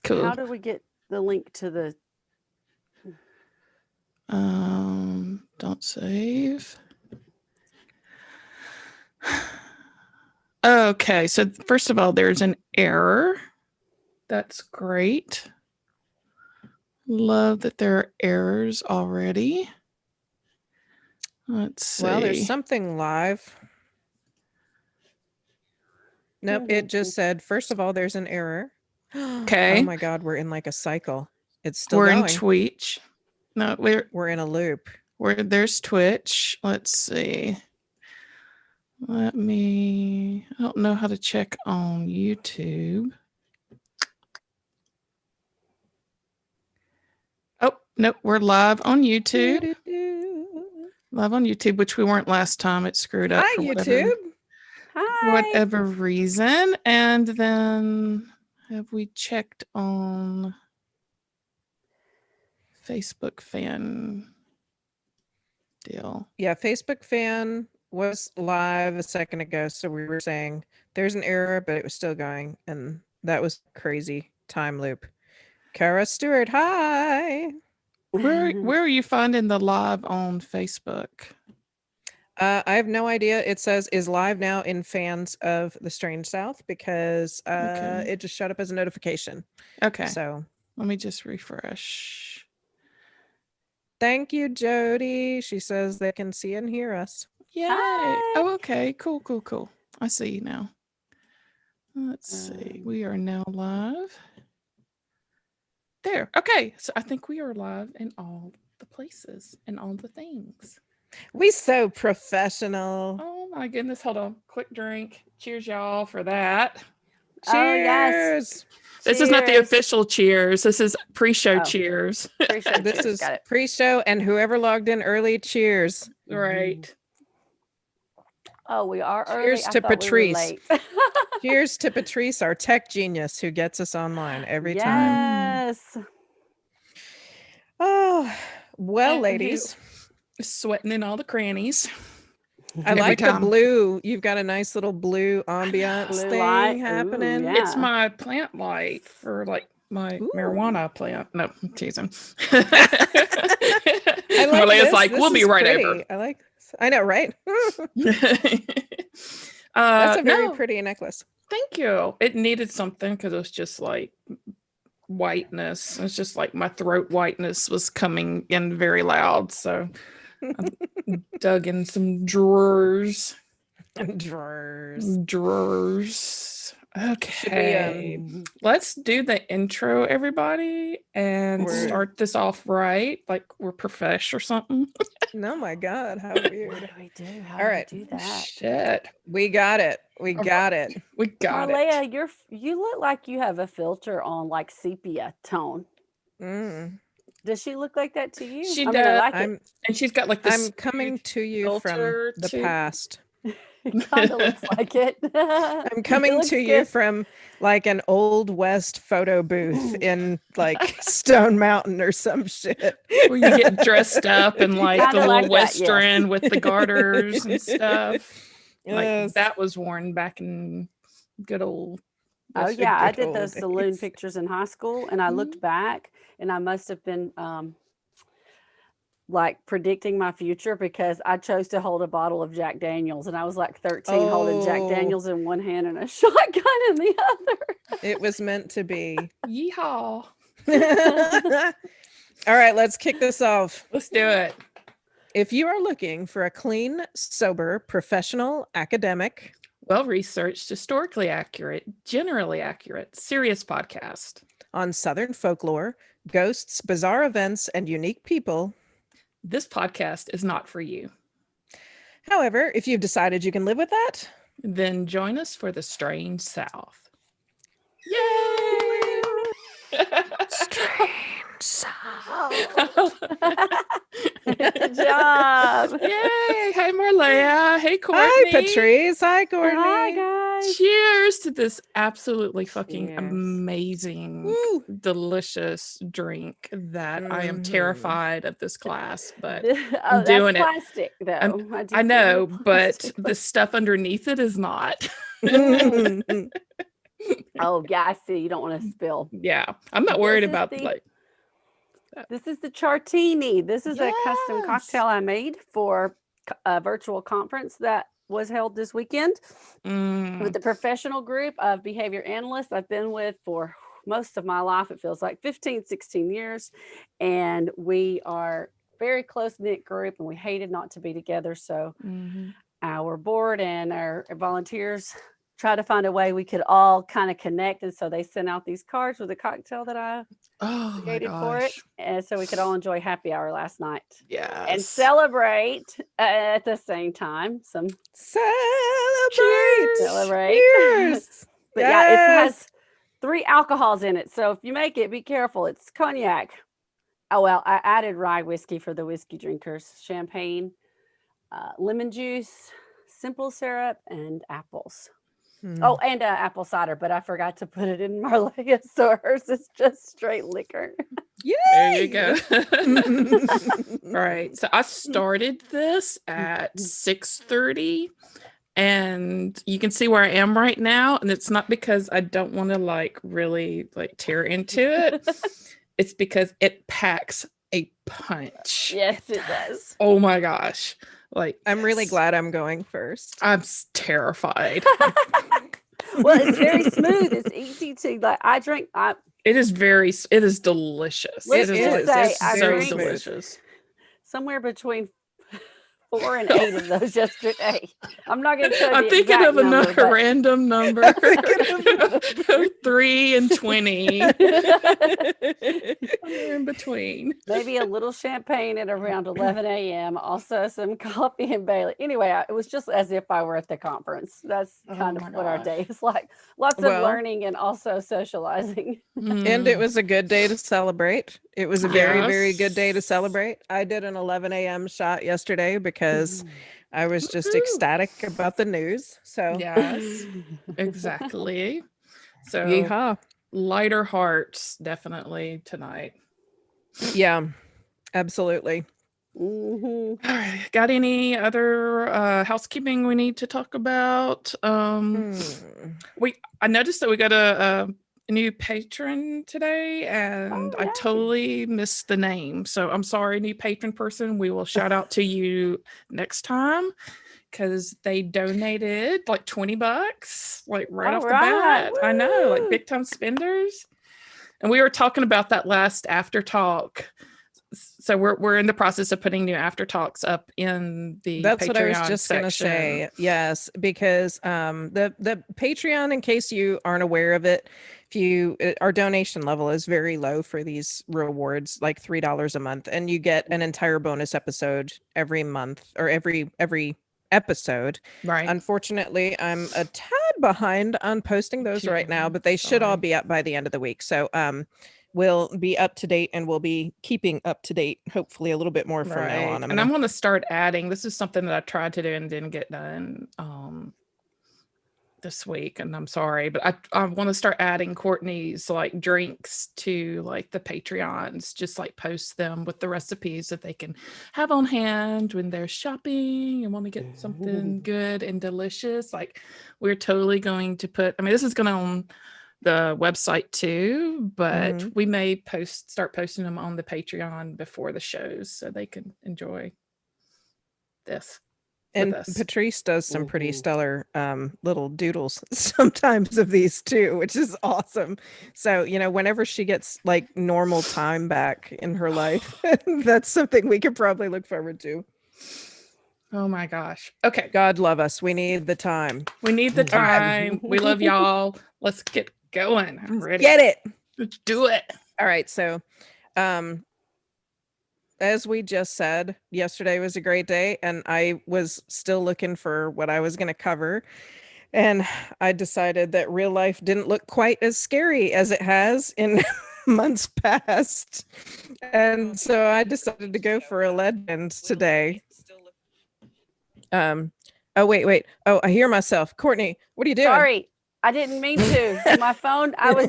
Cool. How do we get the link to the? Don't save. Okay, so first of all, there's an error. That's great. Love that there are errors already. Let's see. Well, there's something live. Nope, it just said, first of all, there's an error. Okay. Oh my God, we're in like a cycle. It's still we're going. in Twitch. No, we're in a loop. There's Twitch. Let's see. I don't know how to check on YouTube. Oh, nope, we're live on YouTube. Live on YouTube, which we weren't last time. It screwed up. Hi, YouTube. Whatever reason. And then have we checked on Facebook fan deal? Yeah, Facebook fan was live a second ago. So we were saying there's an error, but it was still going. And that was crazy time loop. Kara Stewart, hi. Where are you finding the live on Facebook? I have no idea. It says is live now in Fans of the Strange South because it just showed up as a notification. Okay. So let me just refresh. Thank you, Jody. She says they can see and hear us. Yay. Hi. Oh, okay. Cool. I see you now. Let's see. We are now live. There. Okay. So I think we are live in all the places and all the things. We so professional. Oh my goodness. Hold on. Quick drink. Cheers, y'all, for that. Cheers. Oh, yes. This is not the official cheers. This is pre-show cheers. Pre-show this cheers. is pre-show and whoever logged in early, cheers. Right. Oh, we are early. Cheers to Patrice. Cheers to Patrice, our tech genius who gets us online every time. Yes. Oh, well, ladies. Sweating in all the crannies. I like the blue. You've got a nice little blue ambiance thing light happening. Ooh, yeah. It's my plant light for like my marijuana plant. No, I'm teasing. I like Malea's this. like, This we'll be right pretty. over. I like this. I know, right? That's a very pretty necklace. Thank you. It needed something because it was just like whiteness. It's just like my throat whiteness was coming in very loud. So I dug in some drawers. Okay. Let's do the intro, everybody, and start this off right. Like we're profesh or something. Oh my God. How weird. What do we do? How All right. do we do that? Shit. We got it. We got it. Malea, you look like you have a filter on like sepia tone. Does she look like that to you? She does. And she's got like this. I'm coming to you from the past. It kind of looks like it. I'm coming to you from like an old West photo booth in like Stone Mountain or some shit. Where you get dressed up in like the little like Western with the garters and stuff. Yes. Like that was worn back in good old. Oh yeah, I did those saloon pictures in high school, and I looked back, and I must have been like predicting my future because I chose to hold a bottle of Jack Daniels, and I was like 13 holding Jack Daniels in one hand and a shotgun in the other. It was meant to be. Yeehaw. All right, let's kick this off. Let's do it. If you are looking for a clean, sober, professional, academic, well-researched, historically accurate, generally accurate, serious podcast on Southern folklore, ghosts, bizarre events, and unique people, this podcast is not for you. However, if you've decided you can live with that, then join us for the Strange South. Yay! Strange South. Good job. Yay. Hey, Marlea. Hey, Courtney. Hi, Patrice. Hi, Courtney. Hi, guys. Cheers to this absolutely fucking amazing, delicious drink that I am terrified of this glass, but I'm doing that's plastic, though. I know, but the stuff underneath it is not. Oh yeah, I see. You don't want to spill. Yeah, I'm not worried This is about the- like. This is the Chartini. This is a custom Yes. cocktail I made for a virtual conference that was held this weekend with the professional group of behavior analysts I've been with for most of my life. It feels like 15, 16 years. And we are very close knit group and we hated not to be together. So Mhm. our board and our volunteers try to find a way we could all kind of connect. And so they sent out these cards with a cocktail that I Oh my created for it. gosh. And so we could all enjoy happy hour last night Yes. and celebrate at the same time. Some Celebrate. Celebrate. Cheers. But yeah, it Yes. has 3 alcohols in it. So if you make it, be careful. It's cognac. Oh, well, I added rye whiskey for the whiskey drinkers, champagne, lemon juice, simple syrup, and apples. Mm. Oh, and apple cider, but I forgot to put it in Marlea. So hers is just straight liquor. There you go. Yay! Right. So I started this at 6:30 and you can see where I am right now. And it's not because I don't want to like really like tear into it. It's because it packs a punch. Yes, it does. Oh my gosh. Like I'm really yes. glad I'm going first. I'm terrified. Well, it's very smooth. It's easy to like. It is it is delicious. Let's It just is say it's I so drank- delicious. somewhere between 4 and 8 of those yesterday. I'm not going to tell you. I'm the thinking exact of another number, but- random number. 3 and 20. Somewhere in between. Maybe a little champagne at around 11 a.m. Also, some coffee and Bailey. Anyway, it was just as if I were at the conference. That's Oh kind my of what our gosh. day is like. Lots of Well- learning and also socializing. And it was a good day to celebrate. It was a very, very good day to Yes. celebrate. I did an 11 a.m. shot yesterday because I was just Woohoo. ecstatic about the news. So, Yes, exactly. So yeehaw. lighter hearts definitely tonight. Yeah, absolutely. Mhm. All right. Got any other housekeeping we need to talk about? Hmm. I noticed that we got a new patron today, and Oh, I yay. totally missed the name. So I'm sorry, new patron person. We will shout out to you next time because they donated like $20, like right All off the right. bat. I know, like Woo. big time spenders. And we were talking about that last after talk. So we're in the process of putting new after talks up in the That's what I was Patreon just gonna section. say. Yes, because the Patreon, in case you aren't aware of it, if you our donation level is very low for these rewards, like $3 a month, and you get an entire bonus episode every month or every episode. Right. Unfortunately, I'm a tad behind on posting those right now, but they should all Sorry. be up by the end of the week. So we'll be up to date and we'll be keeping up to date, hopefully a little bit more from now on. And I'm going to start adding. This is something that I tried to do and didn't get done this week, and I'm sorry, but I want to start adding Courtney's like drinks to like the Patreons, just like post them with the recipes that they can have on hand when they're shopping and want to get something good and delicious. Like we're totally going to put, I mean, this is going on the website too, but we may start posting them on the Patreon before the shows so they can enjoy this. And us. Patrice does some pretty stellar little doodles sometimes of these too, which is awesome. So, you know, whenever she gets like normal time back in her life, that's something we could probably look forward to. Oh my gosh. Okay. God love us. We need the time. We need the All right. time. We love y'all. Let's get going. I'm ready. Get it. Let's do it. All right. So, as we just said, yesterday was a great day, and I was still looking for what I was going to cover. And I decided that real life didn't look quite as scary as it has in months past. And so I decided to go for a legend today. Oh, wait. Oh, I hear myself. Courtney, what are you doing? Sorry, I didn't mean to. My phone, I was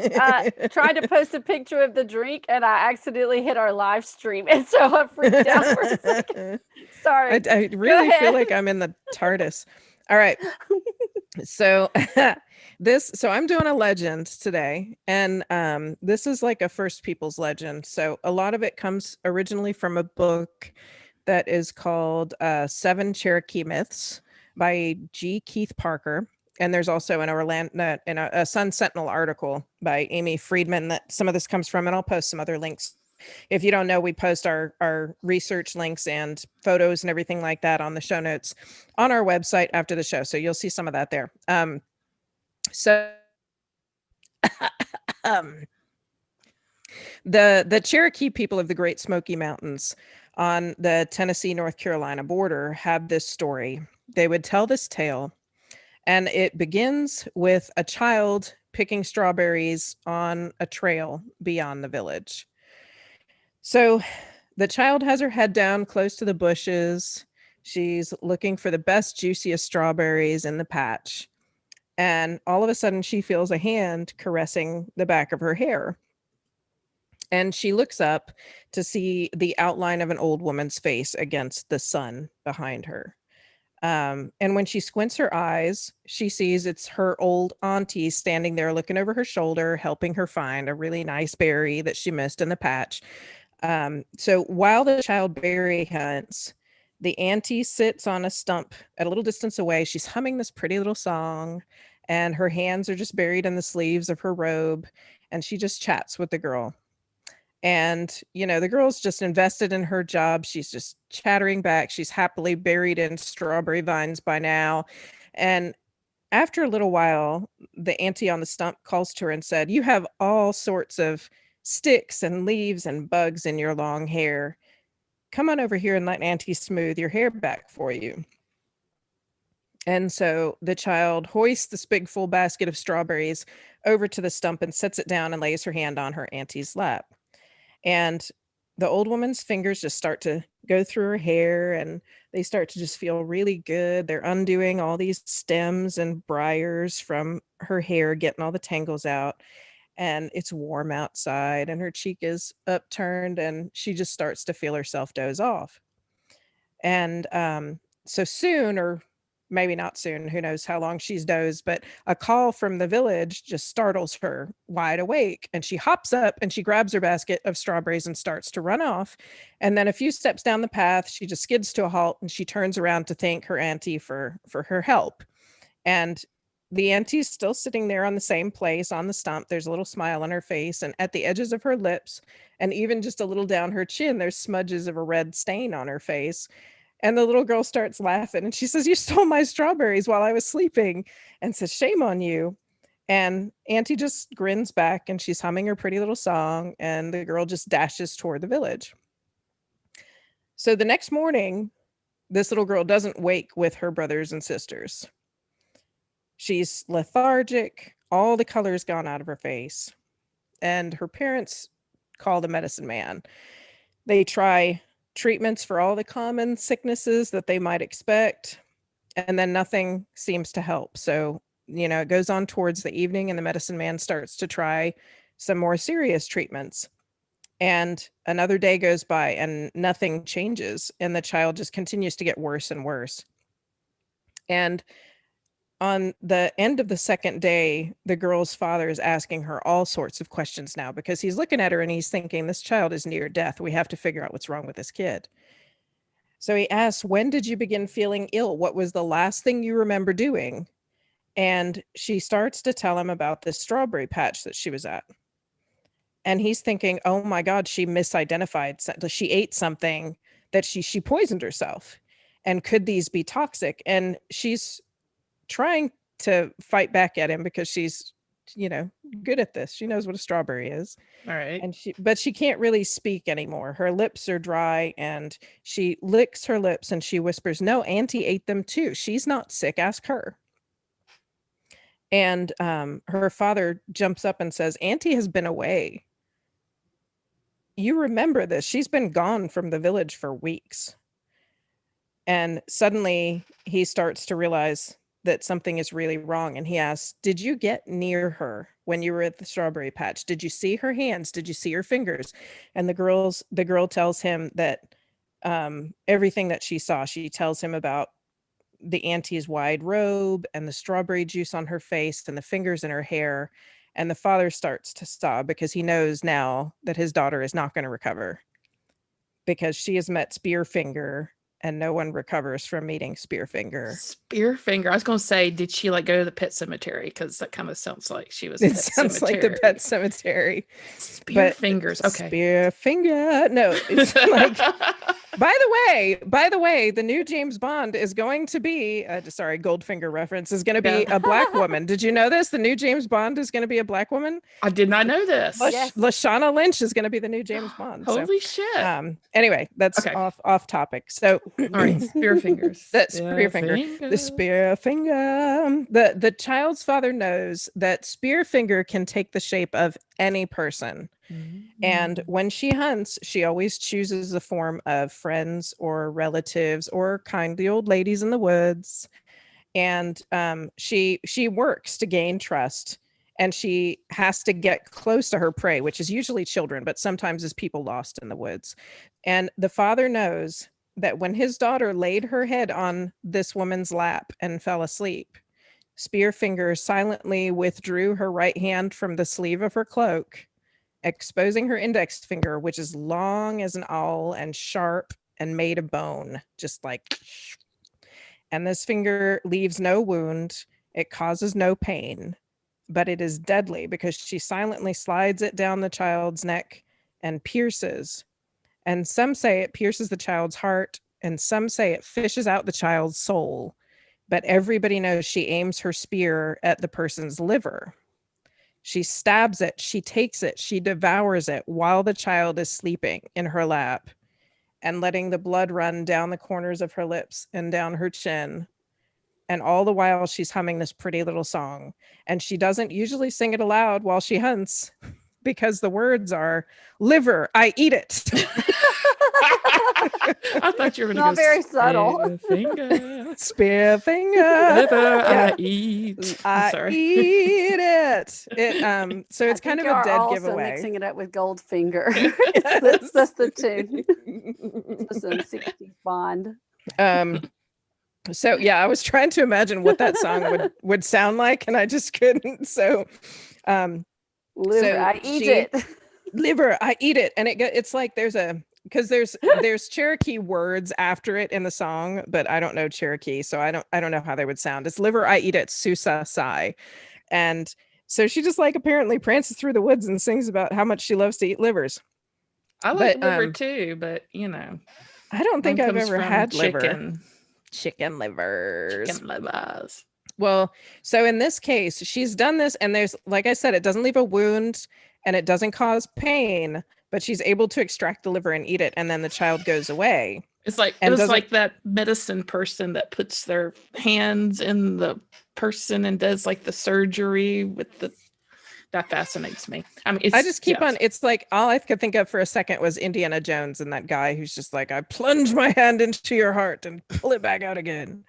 trying to post a picture of the drink and I accidentally hit our live stream. And so I freaked out for a second. Sorry. I really feel ahead. like I'm in the TARDIS. All right. So so I'm doing a legend today, and this is like a First Peoples legend. So a lot of it comes originally from a book that is called Seven Cherokee Myths by G. Keith Parker. And there's also an Orlando in a Sun Sentinel article by Amy Friedman that some of this comes from, and I'll post some other links. If you don't know, we post our research links and photos and everything like that on the show notes on our website after the show. So you'll see some of that there. So um, the Cherokee people of the Great Smoky Mountains on the Tennessee, North Carolina border have this story. They would tell this tale, and it begins with a child picking strawberries on a trail beyond the village. So the child has her head down close to the bushes. She's looking for the best, juiciest strawberries in the patch. And all of a sudden, she feels a hand caressing the back of her hair. And she looks up to see the outline of an old woman's face against the sun behind her. And when she squints her eyes, she sees it's her old auntie standing there looking over her shoulder, helping her find a really nice berry that she missed in the patch. So while the child berry hunts, the auntie sits on a stump at a little distance away. She's humming this pretty little song, and her hands are just buried in the sleeves of her robe, and she just chats with the girl. And, the girl's just invested in her job. She's just chattering back. She's happily buried in strawberry vines by now. And after a little while, the auntie on the stump calls to her and said, "You have all sorts of sticks and leaves and bugs in your long hair. Come on over here and let Auntie smooth your hair back for you." And so the child hoists this big full basket of strawberries over to the stump and sets it down and lays her hand on her auntie's lap. And the old woman's fingers just start to go through her hair, and they start to just feel really good. They're undoing all these stems and briars from her hair, getting all the tangles out. And it's warm outside, and her cheek is upturned, and she just starts to feel herself doze off. And so soon, or maybe not soon, who knows how long she's dozed, but a call from the village just startles her wide awake, and she hops up and she grabs her basket of strawberries and starts to run off. And then a few steps down the path, she just skids to a halt, and she turns around to thank her auntie for her help. And the auntie's still sitting there on the same place on the stump. There's a little smile on her face, and at the edges of her lips, and even just a little down her chin, there's smudges of a red stain on her face. And the little girl starts laughing, and she says, "You stole my strawberries while I was sleeping," and says, "Shame on you." And Auntie just grins back, and she's humming her pretty little song, and the girl just dashes toward the village. So the next morning, this little girl doesn't wake with her brothers and sisters. She's lethargic, all the color's gone out of her face, and her parents call the medicine man. They try treatments for all the common sicknesses that they might expect, and then nothing seems to help. So, it goes on towards the evening, and the medicine man starts to try some more serious treatments. And another day goes by, and nothing changes, and the child just continues to get worse and worse. And on the end of the second day, the girl's father is asking her all sorts of questions now, because he's looking at her and he's thinking, this child is near death. We have to figure out what's wrong with this kid. So he asks, "When did you begin feeling ill? What was the last thing you remember doing?" And she starts to tell him about this strawberry patch that she was at. And he's thinking, oh my God, she misidentified. She ate something that she poisoned herself. And could these be toxic? And she's trying to fight back at him because she's, good at this. She knows what a strawberry is. All right. And she can't really speak anymore. Her lips are dry, and she licks her lips and she whispers, "No, Auntie ate them too. She's not sick. Ask her." And her father jumps up and says, "Auntie has been away. You remember this. She's been gone from the village for weeks." And suddenly he starts to realize that something is really wrong. And he asks, "Did you get near her when you were at the strawberry patch? Did you see her hands? Did you see her fingers?" And the girl tells him that everything that she saw. She tells him about the auntie's wide robe and the strawberry juice on her face and the fingers in her hair. And the father starts to sob because he knows now that his daughter is not going to recover because she has met Spearfinger and no one recovers from meeting Spearfinger. Spearfinger. I was going to say, did she like go to the pet cemetery? Because that kind of sounds like she was. It sounds like the pet cemetery. Spearfingers. Okay. Spearfinger. No, it's like. By the way, the new James Bond is going to be, sorry, Goldfinger reference, is going to be a black woman. Did you know this? The new James Bond is going to be a black woman. I did not know this. Yes. Lashana Lynch is going to be the new James Bond. Holy shit. Anyway, that's Okay. off topic. So, All right, Spearfingers. that Spearfinger. The Spearfinger. The child's father knows that Spearfinger can take the shape of any person. And when she hunts, she always chooses the form of friends or relatives or kindly old ladies in the woods. And she works to gain trust, and she has to get close to her prey, which is usually children, but sometimes is people lost in the woods. And the father knows that when his daughter laid her head on this woman's lap and fell asleep, Spearfinger silently withdrew her right hand from the sleeve of her cloak, exposing her index finger, which is long as an awl and sharp and made of bone, just like. And this finger leaves no wound. It causes no pain, but it is deadly because she silently slides it down the child's neck and pierces. And some say it pierces the child's heart, and some say it fishes out the child's soul. But everybody knows she aims her spear at the person's liver. She stabs it, she takes it, she devours it while the child is sleeping in her lap and letting the blood run down the corners of her lips and down her chin. And all the while she's humming this pretty little song. And she doesn't usually sing it aloud while she hunts because the words are, "Liver, I eat it." I thought you were going to Not very subtle. Spearfinger. Spearfinger. Liver, Yeah. I eat. I Sorry. eat it. So it's I kind of think a you're dead also giveaway. Mixing it up with Goldfinger. that's the tune. Some 60s Bond. So yeah, I was trying to imagine what that song would sound like, and I just couldn't. So Liver, I eat it. Liver, I eat it. And it's like there's Cherokee words after it in the song, but I don't know Cherokee, so I don't know how they would sound. It's liver, I eat it, Susa Sai. And so she just like apparently prances through the woods and sings about how much she loves to eat livers. I like But, liver too, but you know. I don't think mine I've comes ever from had liver. Chicken livers. Chicken livers. Well, so in this case, she's done this, and there's, like I said, it doesn't leave a wound and it doesn't cause pain, but she's able to extract the liver and eat it, and then the child goes away. It's like And it was doesn't- like that medicine person that puts their hands in the person and does like the surgery with the. That fascinates me. I mean, I just keep on. It's like all I could think of for a second was Indiana Jones and that guy who's just like, I plunge my hand into your heart and pull it back out again.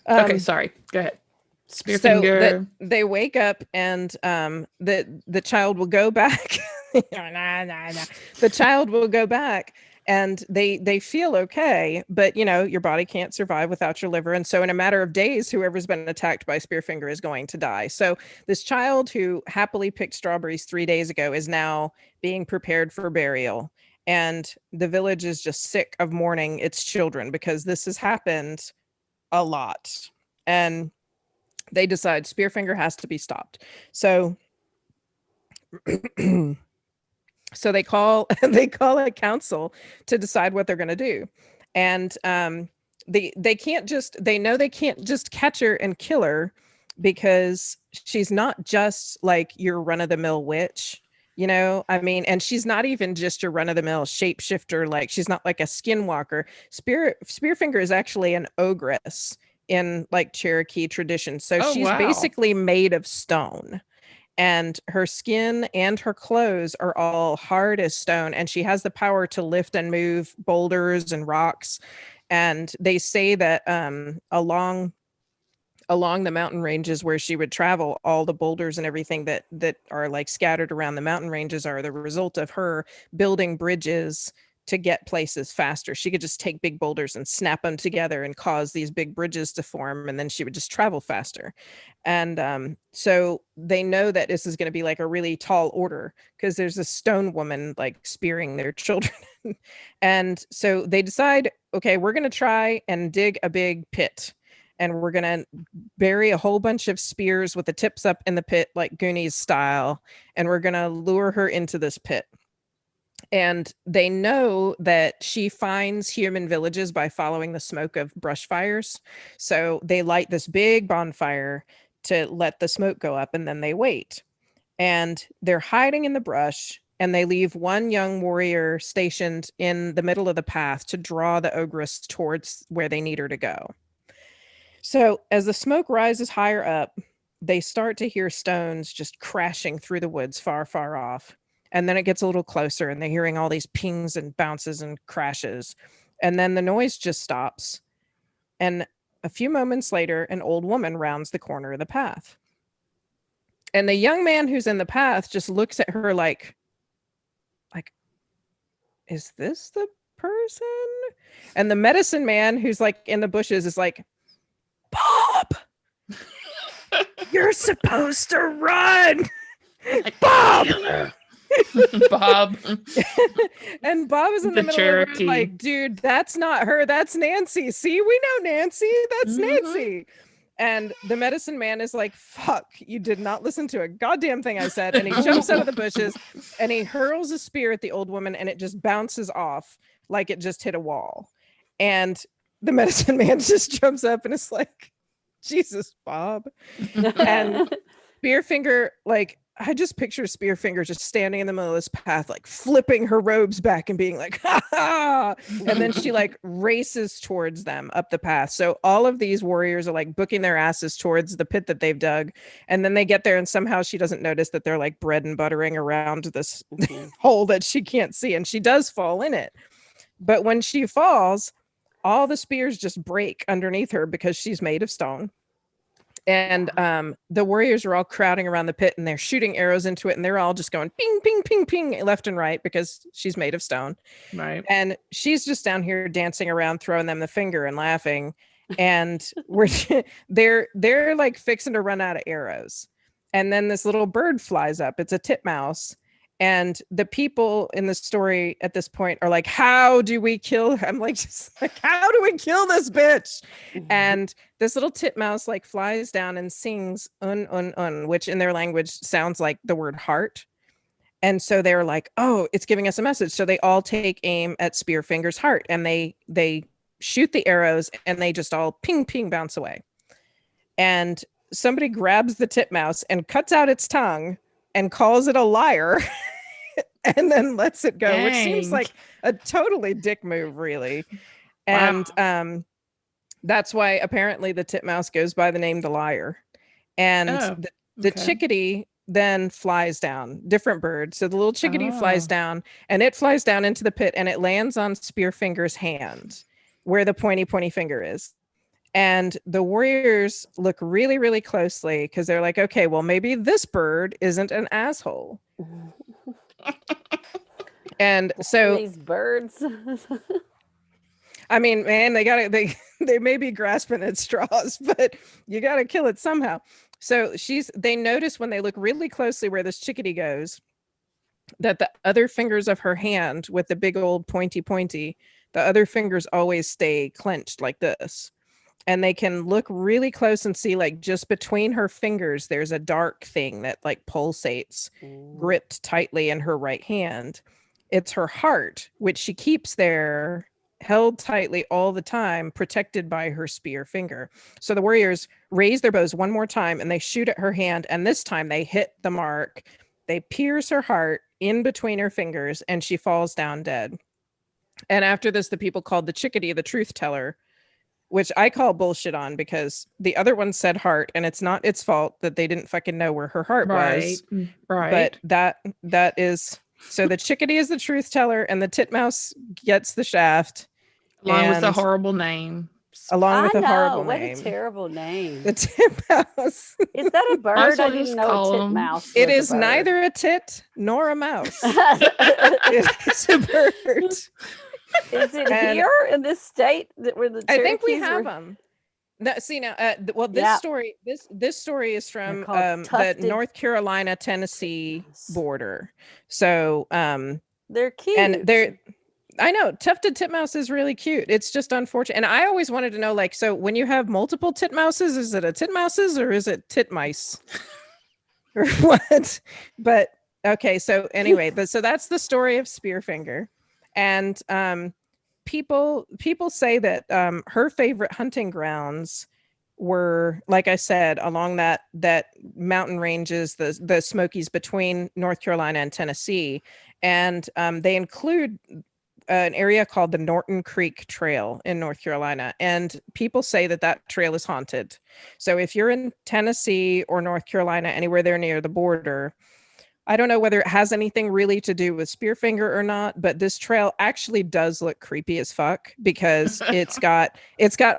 Okay, sorry. Go ahead. So Spearfinger. they wake up and the child will go back. The child will go back and they feel okay, but you know, your body can't survive without your liver. And so in a matter of days, whoever's been attacked by Spearfinger is going to die. So this child who happily picked strawberries 3 days ago is now being prepared for burial. And the village is just sick of mourning its children because this has happened a lot. And they decide Spearfinger has to be stopped. So so they call a council to decide what they're going to do. And they can't just catch her and kill her because she's not just like your run-of-the-mill witch, you know. I mean, and she's not even just your run-of-the-mill shapeshifter. Like, she's not like a skinwalker. Spearfinger is actually an ogress in like Cherokee tradition. So she's basically made of stone. And her skin and her clothes are all hard as stone. And she has the power to lift and move boulders and rocks. And they say that along the mountain ranges where she would travel, all the boulders and everything that are like scattered around the mountain ranges are the result of her building bridges to get places faster. She could just take big boulders and snap them together and cause these big bridges to form, and then she would just travel faster. And so they know that this is going to be like a really tall order because there's a stone woman like spearing their children. And so they decide, okay, we're going to try and dig a big pit, and we're going to bury a whole bunch of spears with the tips up in the pit, like Goonies style, and we're going to lure her into this pit. And they know that she finds human villages by following the smoke of brush fires. So they light this big bonfire to let the smoke go up, and then they wait. And they're hiding in the brush, and they leave one young warrior stationed in the middle of the path to draw the ogress towards where they need her to go. So as the smoke rises higher up, they start to hear stones just crashing through the woods far, far off. And then it gets a little closer, and they're hearing all these pings and bounces and crashes. And then the noise just stops. And a few moments later, an old woman rounds the corner of the path. And the young man who's in the path just looks at her like, is this the person? And the medicine man who's like in the bushes is like, Bob, you're supposed to run. Bob. Bob. And Bob is in the middle of the room like, dude, that's not her, that's Nancy. See, we know Nancy, that's Nancy. And the medicine man is like, fuck, you did not listen to a goddamn thing I said. And he jumps out of the bushes and he hurls a spear at the old woman, and it just bounces off like it just hit a wall. And the medicine man just jumps up and is like, Jesus, Bob. And Spearfinger, like, I just picture Spearfinger just standing in the middle of this path, like flipping her robes back and being like, ha ha. And then she like races towards them up the path. So all of these warriors are like booking their asses towards the pit that they've dug. And then they get there, and somehow she doesn't notice that they're like bread and buttering around this hole that she can't see. And she does fall in it. But when she falls, all the spears just break underneath her because she's made of stone. And the warriors are all crowding around the pit, and they're shooting arrows into it, and they're all just going ping, ping, ping, ping left and right because she's made of stone. Right. And she's just down here dancing around, throwing them the finger and laughing. And they're like fixing to run out of arrows. And then this little bird flies up. It's a titmouse. And the people in the story at this point are like, how do we kill her? I'm like, just like, how do we kill this bitch? And this little titmouse like flies down and sings un, which in their language sounds like the word heart. And so they're like, oh, it's giving us a message. So they all take aim at Spearfinger's heart, and they shoot the arrows, and they just all ping, ping, bounce away. And somebody grabs the titmouse and cuts out its tongue and calls it a liar and then lets it go. Dang. Which seems like a totally dick move, really. And that's why apparently the titmouse goes by the name the liar. And the chickadee then flies down, different bird. So the little chickadee flies down, and it flies down into the pit, and it lands on Spearfinger's hand where the pointy finger is. And the warriors look really, really closely because they're like, okay, well, maybe this bird isn't an asshole. And so these birds. I mean, man, they may be grasping at straws, but you got to kill it somehow. So they notice when they look really closely where this chickadee goes, that the other fingers of her hand with the big old pointy, the other fingers always stay clenched like this. And they can look really close and see, like, just between her fingers, there's a dark thing that like pulsates, gripped tightly in her right hand. It's her heart, which she keeps there, held tightly all the time, protected by her spear finger. So the warriors raise their bows one more time, and they shoot at her hand. And this time they hit the mark. They pierce her heart in between her fingers, and she falls down dead. And after this, the people called the chickadee the truth teller, which I call bullshit on, because the other one said heart, and it's not its fault that they didn't fucking know where her heart was. Right. But that is, so the chickadee is the truth teller, and the titmouse gets the shaft. Along with the horrible name. along I with a know. horrible What name. a terrible name. The titmouse. Is that a bird? well I just didn't know call a 'em- titmouse. It was a is bird. neither a tit nor a mouse. It's a bird. Is it And- here in this state that where the I think we Cherokees have were- them. No, see now. Well, this Yeah. story, this story is from called the tufted- North Carolina Tennessee Yes. border. So, They're cute. and they're, I know, tufted titmouse is really cute. It's just unfortunate, and I always wanted to know, like, so when you have multiple titmouses, is it a titmouses or is it titmice, or what? But okay, so anyway, so that's the story of Spearfinger, and people say that her favorite hunting grounds were, like I said, along that mountain ranges, the Smokies between North Carolina and Tennessee, and they include an area called the Norton Creek Trail in North Carolina, and people say that trail is haunted. So if you're in Tennessee or North Carolina, anywhere there near the border, I don't know whether it has anything really to do with Spearfinger or not, but this trail actually does look creepy as fuck because it's got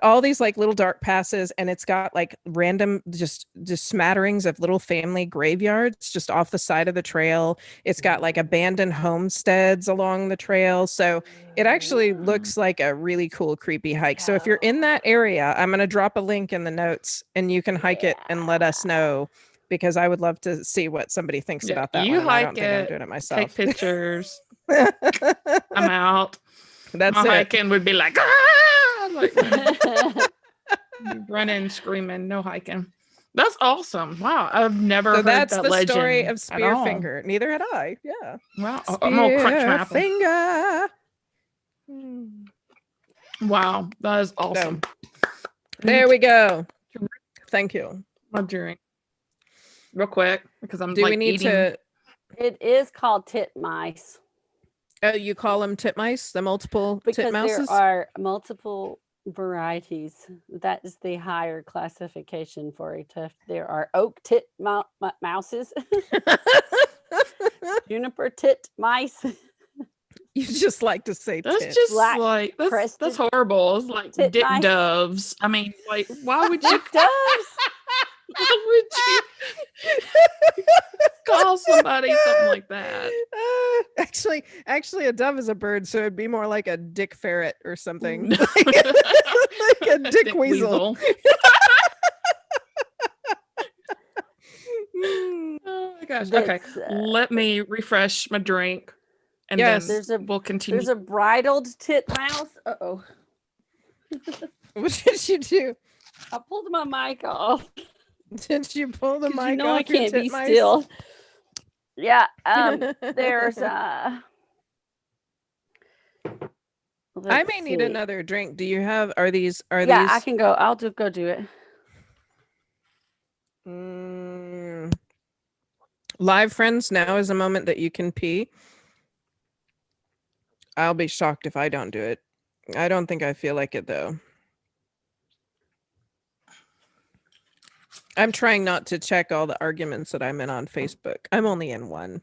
all these like little dark passes, and it's got like random just smatterings of little family graveyards just off the side of the trail. It's got like abandoned homesteads along the trail. So it actually looks like a really cool, creepy hike. So if you're in that area, I'm going to drop a link in the notes and you can hike it and let us know, because I would love to see what somebody thinks Yeah, about that you one. And I don't hike think I'm it, doing it myself. Take pictures. I'm out. That's My it. hiking would be like, ah! Like running, screaming, no hiking. That's awesome. Wow. I've never So heard that's that the legend story of at all. Spearfinger. Neither had I. Yeah. Wow. I'm gonna crunch my apple. Spearfinger. Wow. That is awesome. There we go. Thank you. My drink. Real quick, because I'm Do like we need eating. to? It is called titmice Oh, you call them titmice, the multiple because titmouses? there are multiple varieties. That is the higher classification for a tuft. There are oak mouses, juniper titmice, You just like to say That's tit. just Black like that's crested horrible. It's like tit dick mice. doves. I mean, like, why would you? Dick doves. Why would you call somebody something like that? Actually, a dove is a bird, so it'd be more like a dick ferret or something. No. Like a dick weasel. Oh my gosh. Okay. That's, Let me refresh my drink. And Yes. then we'll continue. There's a bridled titmouse. Uh-oh. What did you do? I pulled my mic off. Did you pull the 'cause mic you know off I can't your be titmice? still. Yeah. There's I let's may need see. another drink. Do you have? Are these? Yeah, I can go. I'll go do it. Live friends, now is a moment that you can pee. I'll be shocked if I don't do it. I don't think I feel like it though. I'm trying not to check all the arguments that I'm in on Facebook. I'm only in one.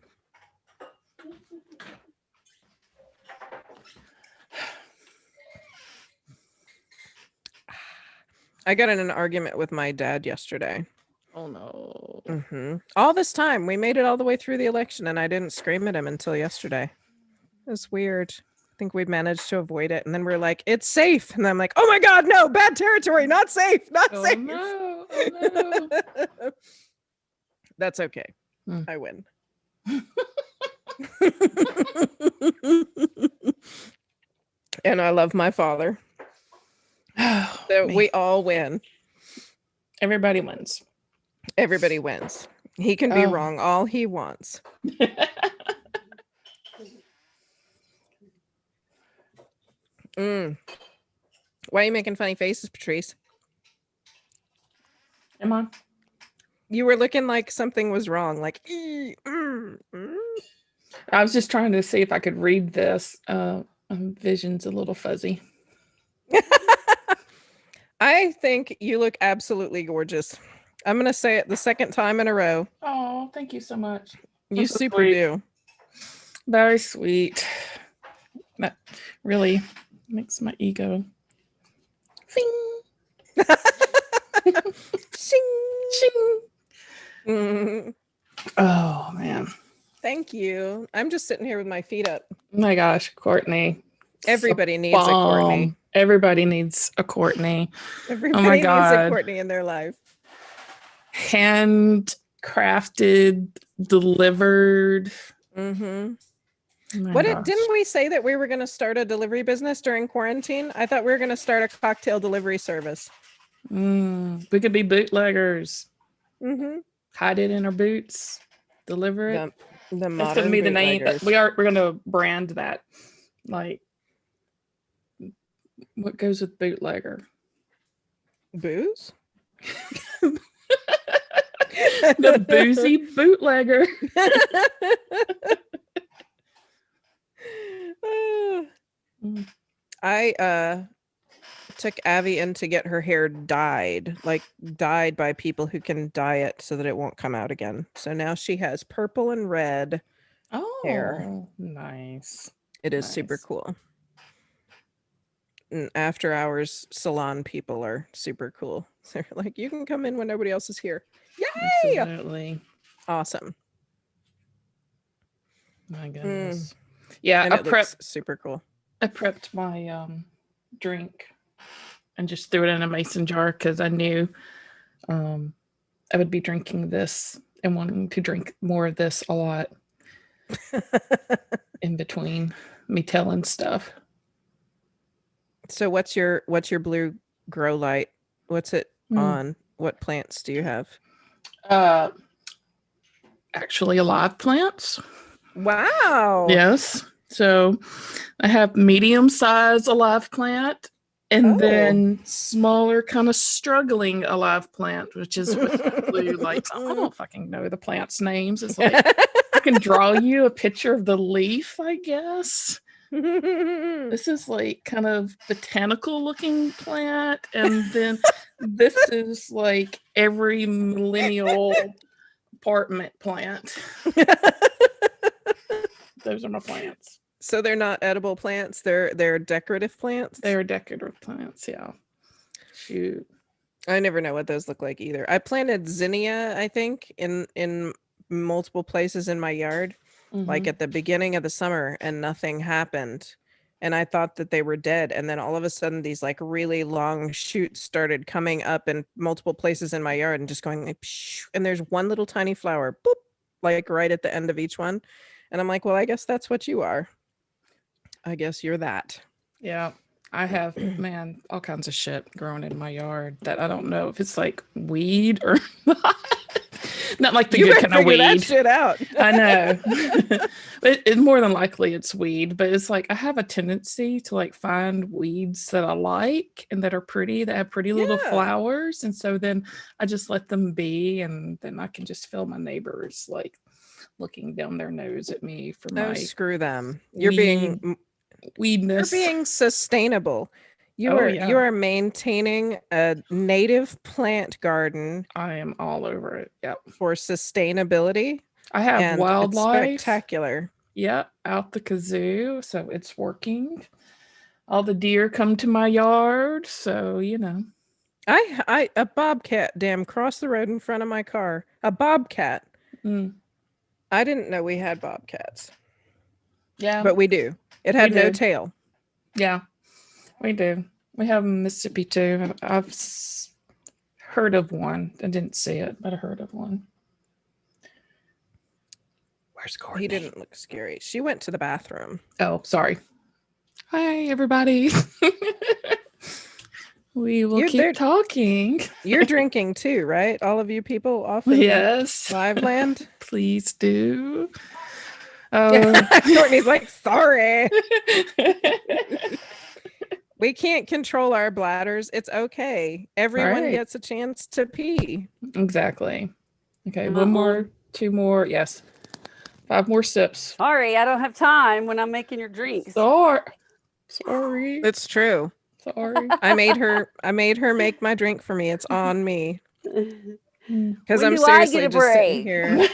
I got in an argument with my dad yesterday. Oh no. All this time, we made it all the way through the election, and I didn't scream at him until yesterday. It was weird. I think we managed to avoid it, and then we're like, "It's safe," and I'm like, "Oh my god, no! Bad territory! Not safe! Not Oh safe!" no. Oh no. That's okay. Hmm. I win. And I love my father. Oh, So man. we all win. Everybody wins. Everybody wins. He can be Oh. wrong all he wants. Why are you making funny faces, Patrice? Come on. You were looking like something was wrong. Like, I was just trying to see if I could read this. Vision's a little fuzzy. I think you look absolutely gorgeous. I'm going to say it the second time in a row. Oh, thank you so much. You That's so super sweet. do. Very sweet. That really makes my ego Sing, Shing. shing. Mm, Oh man. Thank you. I'm just sitting here with my feet up. Oh my gosh, Courtney. Everybody needs a Courtney. Bomb. Everybody needs a Courtney. Everybody needs a God. Courtney in their life. Handcrafted, delivered. Mm-hmm. Oh my What gosh. didn't we say that we were going to start a delivery business during quarantine? I thought we were going to start a cocktail delivery service. We could be bootleggers. Mm-hmm. Hide it in our boots. Deliver it. The That's modern gonna be the name. bootleggers. We're gonna brand that. Like, what goes with bootlegger? Booze? The boozy bootlegger. Mm. I took Abby in to get her hair dyed by people who can dye it so that it won't come out again. So now she has purple and red hair. Oh, nice. It is super Nice. cool. And after hours salon people are super cool. They're like, you can come in when nobody else is here. Yay! Absolutely. Awesome. My goodness. Yeah, And I it looks prepped super cool. I prepped my drink and just threw it in a mason jar because I knew I would be drinking this and wanting to drink more of this a lot in between me telling stuff. So what's your blue grow light? What's it on? What plants do you have? Actually alive plants. Wow. Yes. So I have medium size alive plant and then smaller kind of struggling alive plant, which is what the blue lights. I don't fucking know the plants' names. It's like I can draw you a picture of the leaf, I guess. This is like kind of botanical looking plant, and then this is like every millennial apartment plant. Those are my plants. So they're not edible plants, they're decorative plants? They're decorative plants, yeah. Shoot. I never know what those look like either. I planted zinnia, I think, in multiple places in my yard, like at the beginning of the summer, and nothing happened. And I thought that they were dead. And then all of a sudden, these like really long shoots started coming up in multiple places in my yard and just going like, psh, and there's one little tiny flower, boop, like right at the end of each one. And I'm like, well, I guess that's what you are. I guess you're that. Yeah. I have, man, all kinds of shit growing in my yard that I don't know if it's like weed or not. Not like the You good better kind of figure that weed. shit out. I know. It more than likely it's weed, but it's like I have a tendency to like find weeds that I like and that are pretty, that have pretty little Yeah. flowers. And so then I just let them be, and then I can just feel my neighbors like looking down their nose at me for Oh, my screw them. You're being weedness. sustainable. You are maintaining a native plant garden I am all over it. Yep. for sustainability. I have and wildlife. It's spectacular. Yeah, out the kazoo. So it's working. All the deer come to my yard. So, you know. I a bobcat damn crossed the road in front of my car. A bobcat. I didn't know we had bobcats. Yeah. But we do. It had no do. tail. Yeah, we do. We have Mississippi too. I've heard of one. I didn't see it, but I heard of one. Where's Courtney? He didn't look scary. She went to the bathroom. Oh, sorry. Hi, everybody. We will keep talking. You're drinking too, right? All of you people off in Yes. Live Land? Please do. Courtney's like, sorry. We can't control our bladders. It's okay. Everyone gets a chance to pee. Exactly. Okay, one more, two more. Yes. 5 more sips. Sorry, I don't have time when I'm making your drinks. Sorry. It's true. Sorry. I made her make my drink for me. It's on me. Because I'm When do I seriously get a just sitting break? here.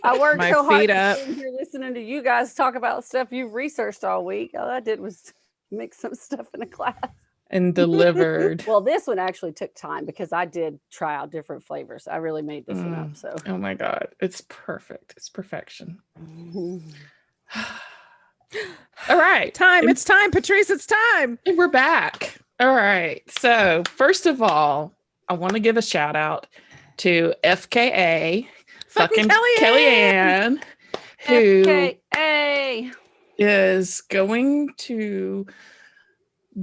I worked My so hard feet to up. sit here listening to you guys talk about stuff you've researched all week. All I did was mix some stuff in a class. and delivered. Well, this one actually took time because I did try out different flavors. I really made this one up. So, Oh my God. It's perfect. It's perfection. All right. Time. It's time, Patrice. It's time. And we're back. All right. So, first of all, I want to give a shout out to FKA, fucking Kellyanne, who FKA is going to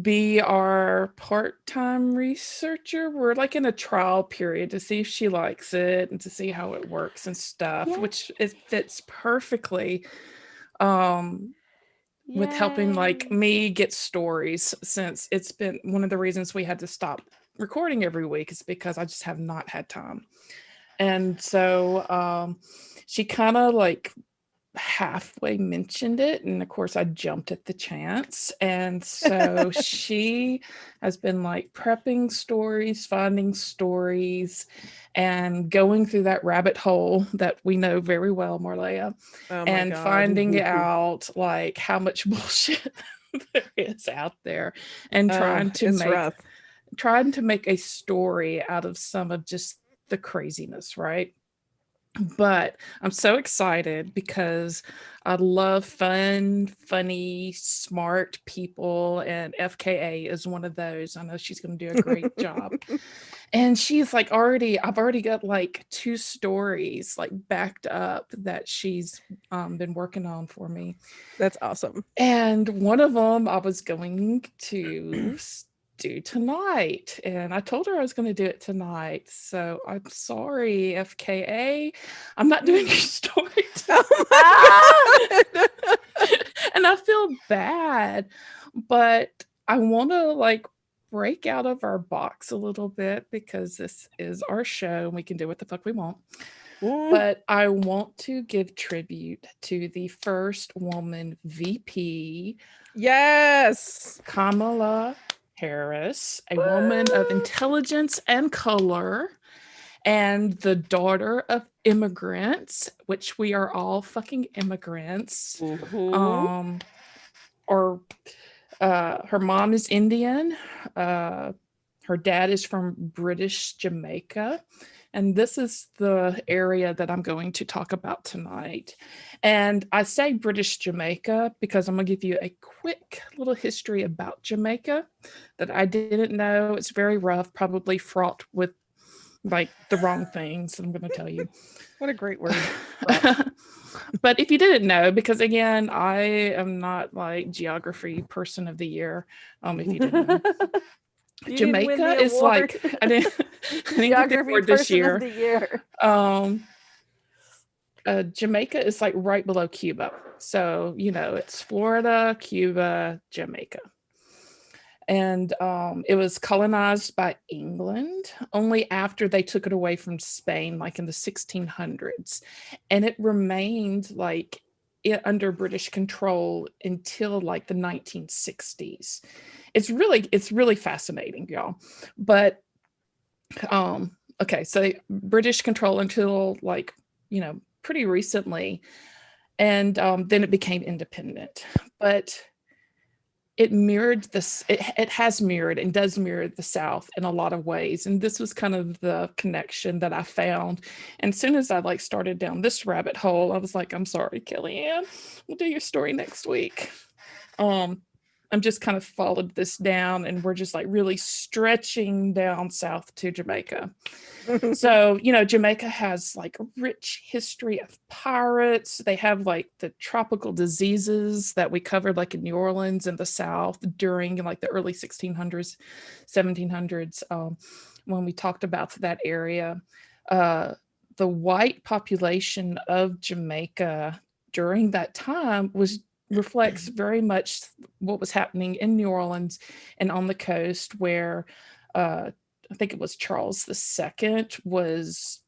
be our part-time researcher. We're like in a trial period to see if she likes it and to see how it works and stuff, which it fits perfectly with helping like me get stories, since it's been one of the reasons we had to stop recording every week is because I just have not had time. And so she kind of like halfway mentioned it, and of course I jumped at the chance, and so she has been like prepping stories, finding stories, and going through that rabbit hole that we know very well, Marleya, and finding out like how much bullshit there is out there, and trying to make a story out of some of just the craziness, right? But I'm so excited because I love funny, smart people, and FKA is one of those. I know she's going to do a great job. And she's like I've already got like 2 stories like backed up that she's been working on for me. That's awesome. And one of them I was going to do tonight, and I told her I was going to do it tonight, so I'm sorry, FKA, I'm not doing your story tonight. And I feel bad, but I want to like break out of our box a little bit because this is our show and we can do what the fuck we want. But I want to give tribute to the first woman VP, yes, Kamala Harris, a woman of intelligence and color, and the daughter of immigrants, which we are all fucking immigrants. Or her mom is Indian. Her dad is from British Jamaica. And this is the area that I'm going to talk about tonight. And I say British Jamaica because I'm going to give you a quick little history about Jamaica that I didn't know. It's very rough, probably fraught with like the wrong things I'm going to tell you. What a great word. But if you didn't know, because again, I am not like geography person of the year. If you didn't know. Jamaica is like I didn't get the award this year. Jamaica is like right below Cuba, so you know it's Florida, Cuba, Jamaica, and it was colonized by England only after they took it away from Spain, like in the 1600s, and it remained like under British control until like the 1960s. It's really fascinating, y'all. But okay, so British control until like, you know, pretty recently, and then it became independent. But it mirrored this, it has mirrored and does mirror the South in a lot of ways. And this was kind of the connection that I found. And as soon as I like started down this rabbit hole, I was like, I'm sorry, Kellyanne, we'll do your story next week. I'm just kind of followed this down, and we're just like really stretching down south to Jamaica. So, you know, Jamaica has like a rich history of pirates. They have like the tropical diseases that we covered like in New Orleans in the South during like the early 1600s, 1700s, when we talked about that area. The white population of Jamaica during that time reflects very much what was happening in New Orleans and on the coast, where I think it was Charles II was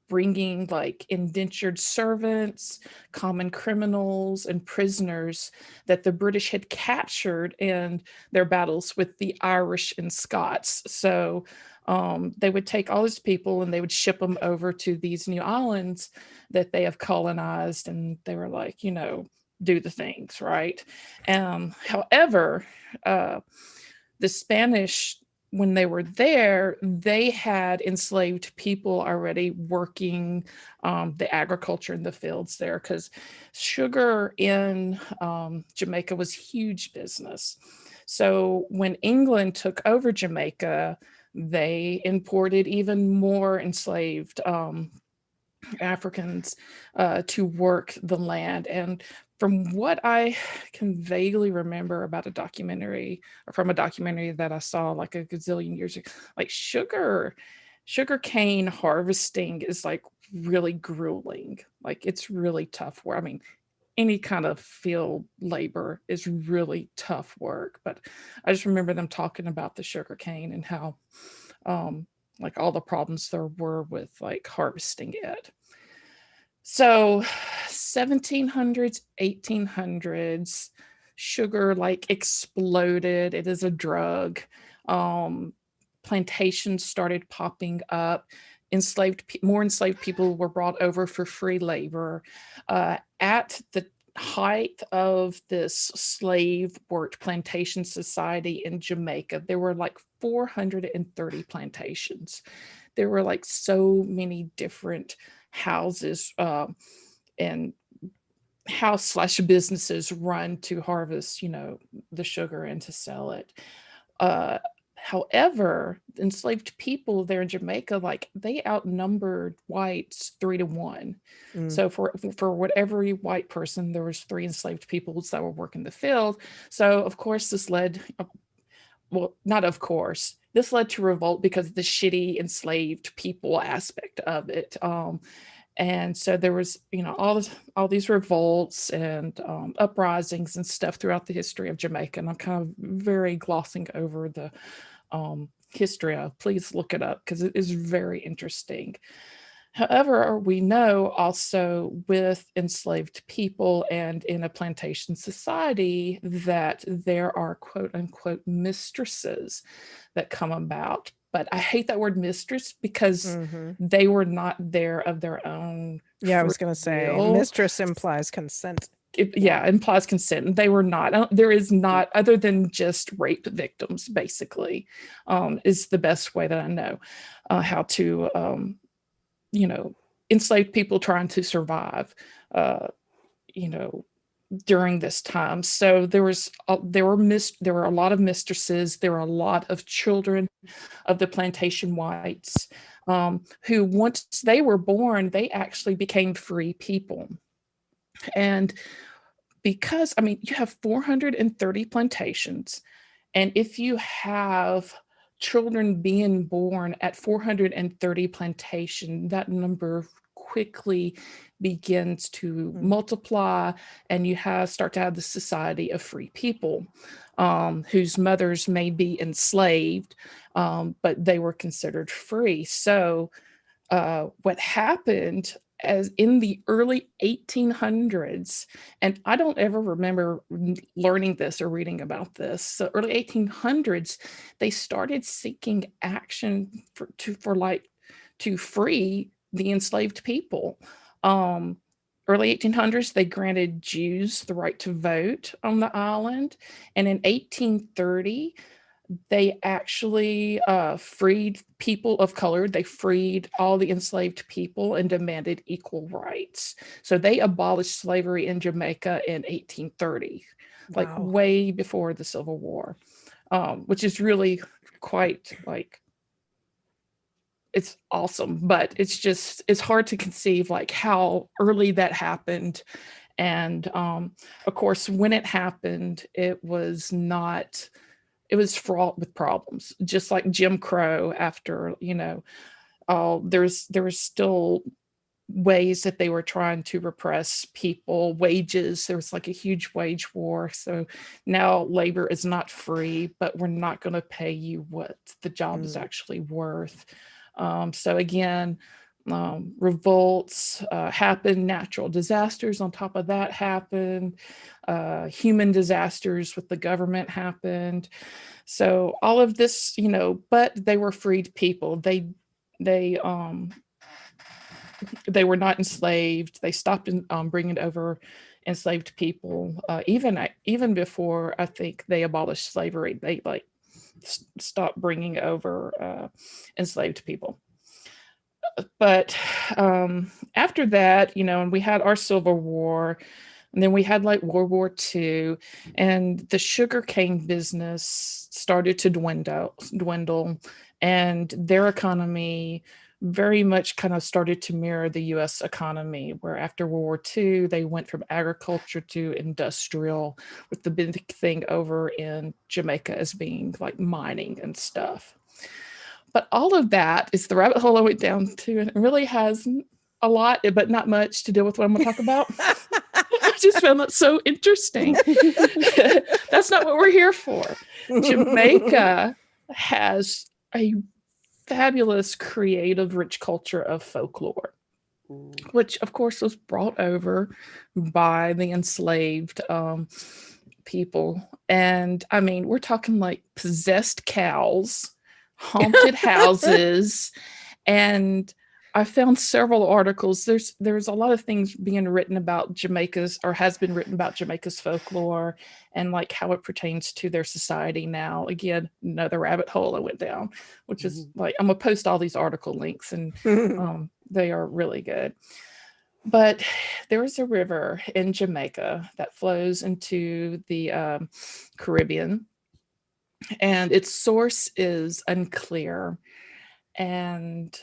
bringing like indentured servants, common criminals, and prisoners that the British had captured in their battles with the Irish and Scots. So they would take all these people and they would ship them over to these new islands that they have colonized, and they were like, you know, do the things right. However, the Spanish, when they were there, they had enslaved people already working the agriculture in the fields there, because sugar in Jamaica was huge business. So when England took over Jamaica, they imported even more enslaved Africans to work the land. And from what I can vaguely remember about a documentary, or from a documentary that I saw like a gazillion years ago, like sugar cane harvesting is like really grueling. Like it's really tough work. I mean, any kind of field labor is really tough work, but I just remember them talking about the sugar cane and how like all the problems there were with like harvesting it. So 1700s, 1800s, sugar like exploded. It is a drug. Plantations started popping up. More enslaved people were brought over for free labor. At the height of this slave worked plantation society in Jamaica, there were like 430 plantations. There were like so many different houses and house/businesses run to harvest, the sugar and to sell it. However, enslaved people there in Jamaica, like they outnumbered whites 3-1. So for whatever white person, there was 3 enslaved peoples that were working the field. So of course this led, well, not of course, this led to revolt because of the shitty enslaved people aspect of it. And so there was, all these revolts and uprisings and stuff throughout the history of Jamaica. And I'm kind of very glossing over the history of. Please look it up because it is very interesting. However, we know also with enslaved people and in a plantation society that there are quote unquote mistresses that come about. But I hate that word mistress because they were not there of their own. Yeah, I was going to say mistress implies consent. Implies consent. And they were not. There is not, other than just rape victims, basically, is the best way that I know how to, enslaved people trying to survive, during this time. So there were a lot of mistresses. There were a lot of children of the plantation whites who, once they were born, they actually became free people. And because, you have 430 plantations, and if you have children being born at 430 plantation, that number quickly begins to multiply, and you start to have the society of free people whose mothers may be enslaved, but they were considered free. So what happened as in the early 1800s, and I don't ever remember learning this or reading about this. So early 1800s, they started seeking action to free the enslaved people. Early 1800s, they granted Jews the right to vote on the island. And in 1830, they actually freed people of color. They freed all the enslaved people and demanded equal rights. So they abolished slavery in Jamaica in 1830, like way before the Civil War, which is really quite it's awesome, but it's hard to conceive like how early that happened. And of course, when it happened, it was fraught with problems, just like Jim Crow. After, there was still ways that they were trying to repress people, wages. There was like a huge wage war. So now labor is not free, but we're not going to pay you what the job is actually worth. So again, revolts happen, natural disasters on top of that happened, human disasters with the government happened. So all of this, but they were freed people. They were not enslaved. They stopped bringing over enslaved people. Even before, I think, they abolished slavery, stop bringing over enslaved people. But after that, and we had our Civil War, and then we had like World War II, and the sugarcane business started to dwindle, and their economy very much kind of started to mirror the US economy, where after World War II, they went from agriculture to industrial, with the big thing over in Jamaica as being like mining and stuff. But all of that is the rabbit hole I went down to, and it really has a lot, but not much to deal with what I'm going to talk about. I just found that so interesting. That's not what we're here for. Jamaica has a fabulous, creative, rich culture of folklore, which of course was brought over by the enslaved people. And I mean, we're talking like possessed cows, haunted houses, and I found several articles. There's a lot of things being written about Jamaica's, or has been written about Jamaica's folklore and like how it pertains to their society now. Again, another rabbit hole I went down, which is like, I'm gonna post all these article links, and they are really good. But there is a river in Jamaica that flows into the Caribbean, and its source is unclear. And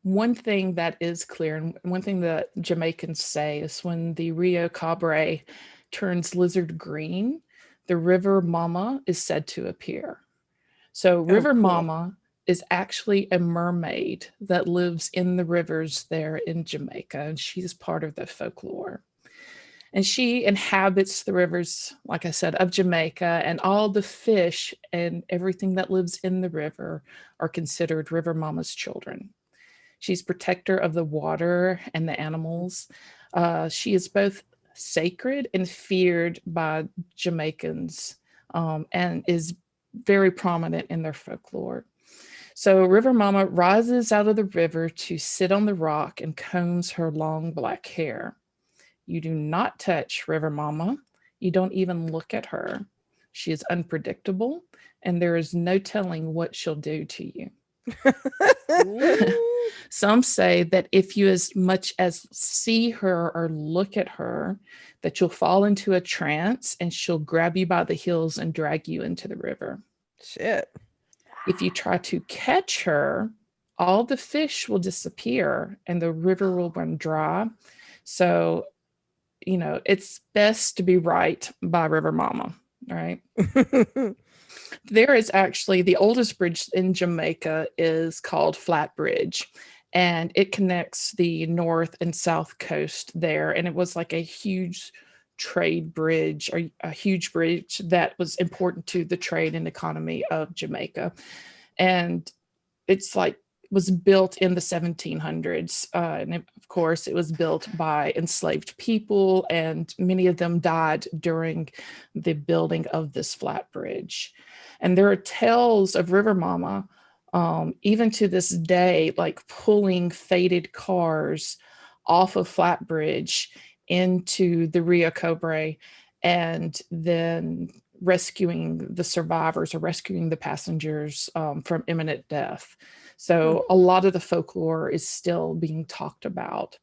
one thing that is clear, and one thing that Jamaicans say, is when the Rio Cabre turns lizard green, the River Mama is said to appear. So River cool. Mama is actually a mermaid that lives in the rivers there in Jamaica, and she's part of the folklore. And she inhabits the rivers, like I said, of Jamaica, and all the fish and everything that lives in the river are considered River Mama's children. She's protector of the water and the animals. She is both sacred and feared by Jamaicans, and is very prominent in their folklore. So River Mama rises out of the river to sit on the rock and combs her long black hair. You do not touch River Mama. You don't even look at her. She is unpredictable, and there is no telling what she'll do to you. Some say that if you as much as see her or look at her, that you'll fall into a trance and she'll grab you by the heels and drag you into the river. Shit. If you try to catch her, all the fish will disappear and the river will run dry. So, it's best to be right by River Mama, right? There is actually, the oldest bridge in Jamaica is called Flat Bridge, and it connects the north and south coast there. And it was like a huge trade bridge, or a huge bridge that was important to the trade and economy of Jamaica. And it's like, was built in the 1700s. And of course, it was built by enslaved people, and many of them died during the building of this flat bridge. And there are tales of River Mama, even to this day, like pulling faded cars off of Flat Bridge into the Rio Cobre, and then rescuing the survivors or rescuing the passengers from imminent death. So a lot of the folklore is still being talked about.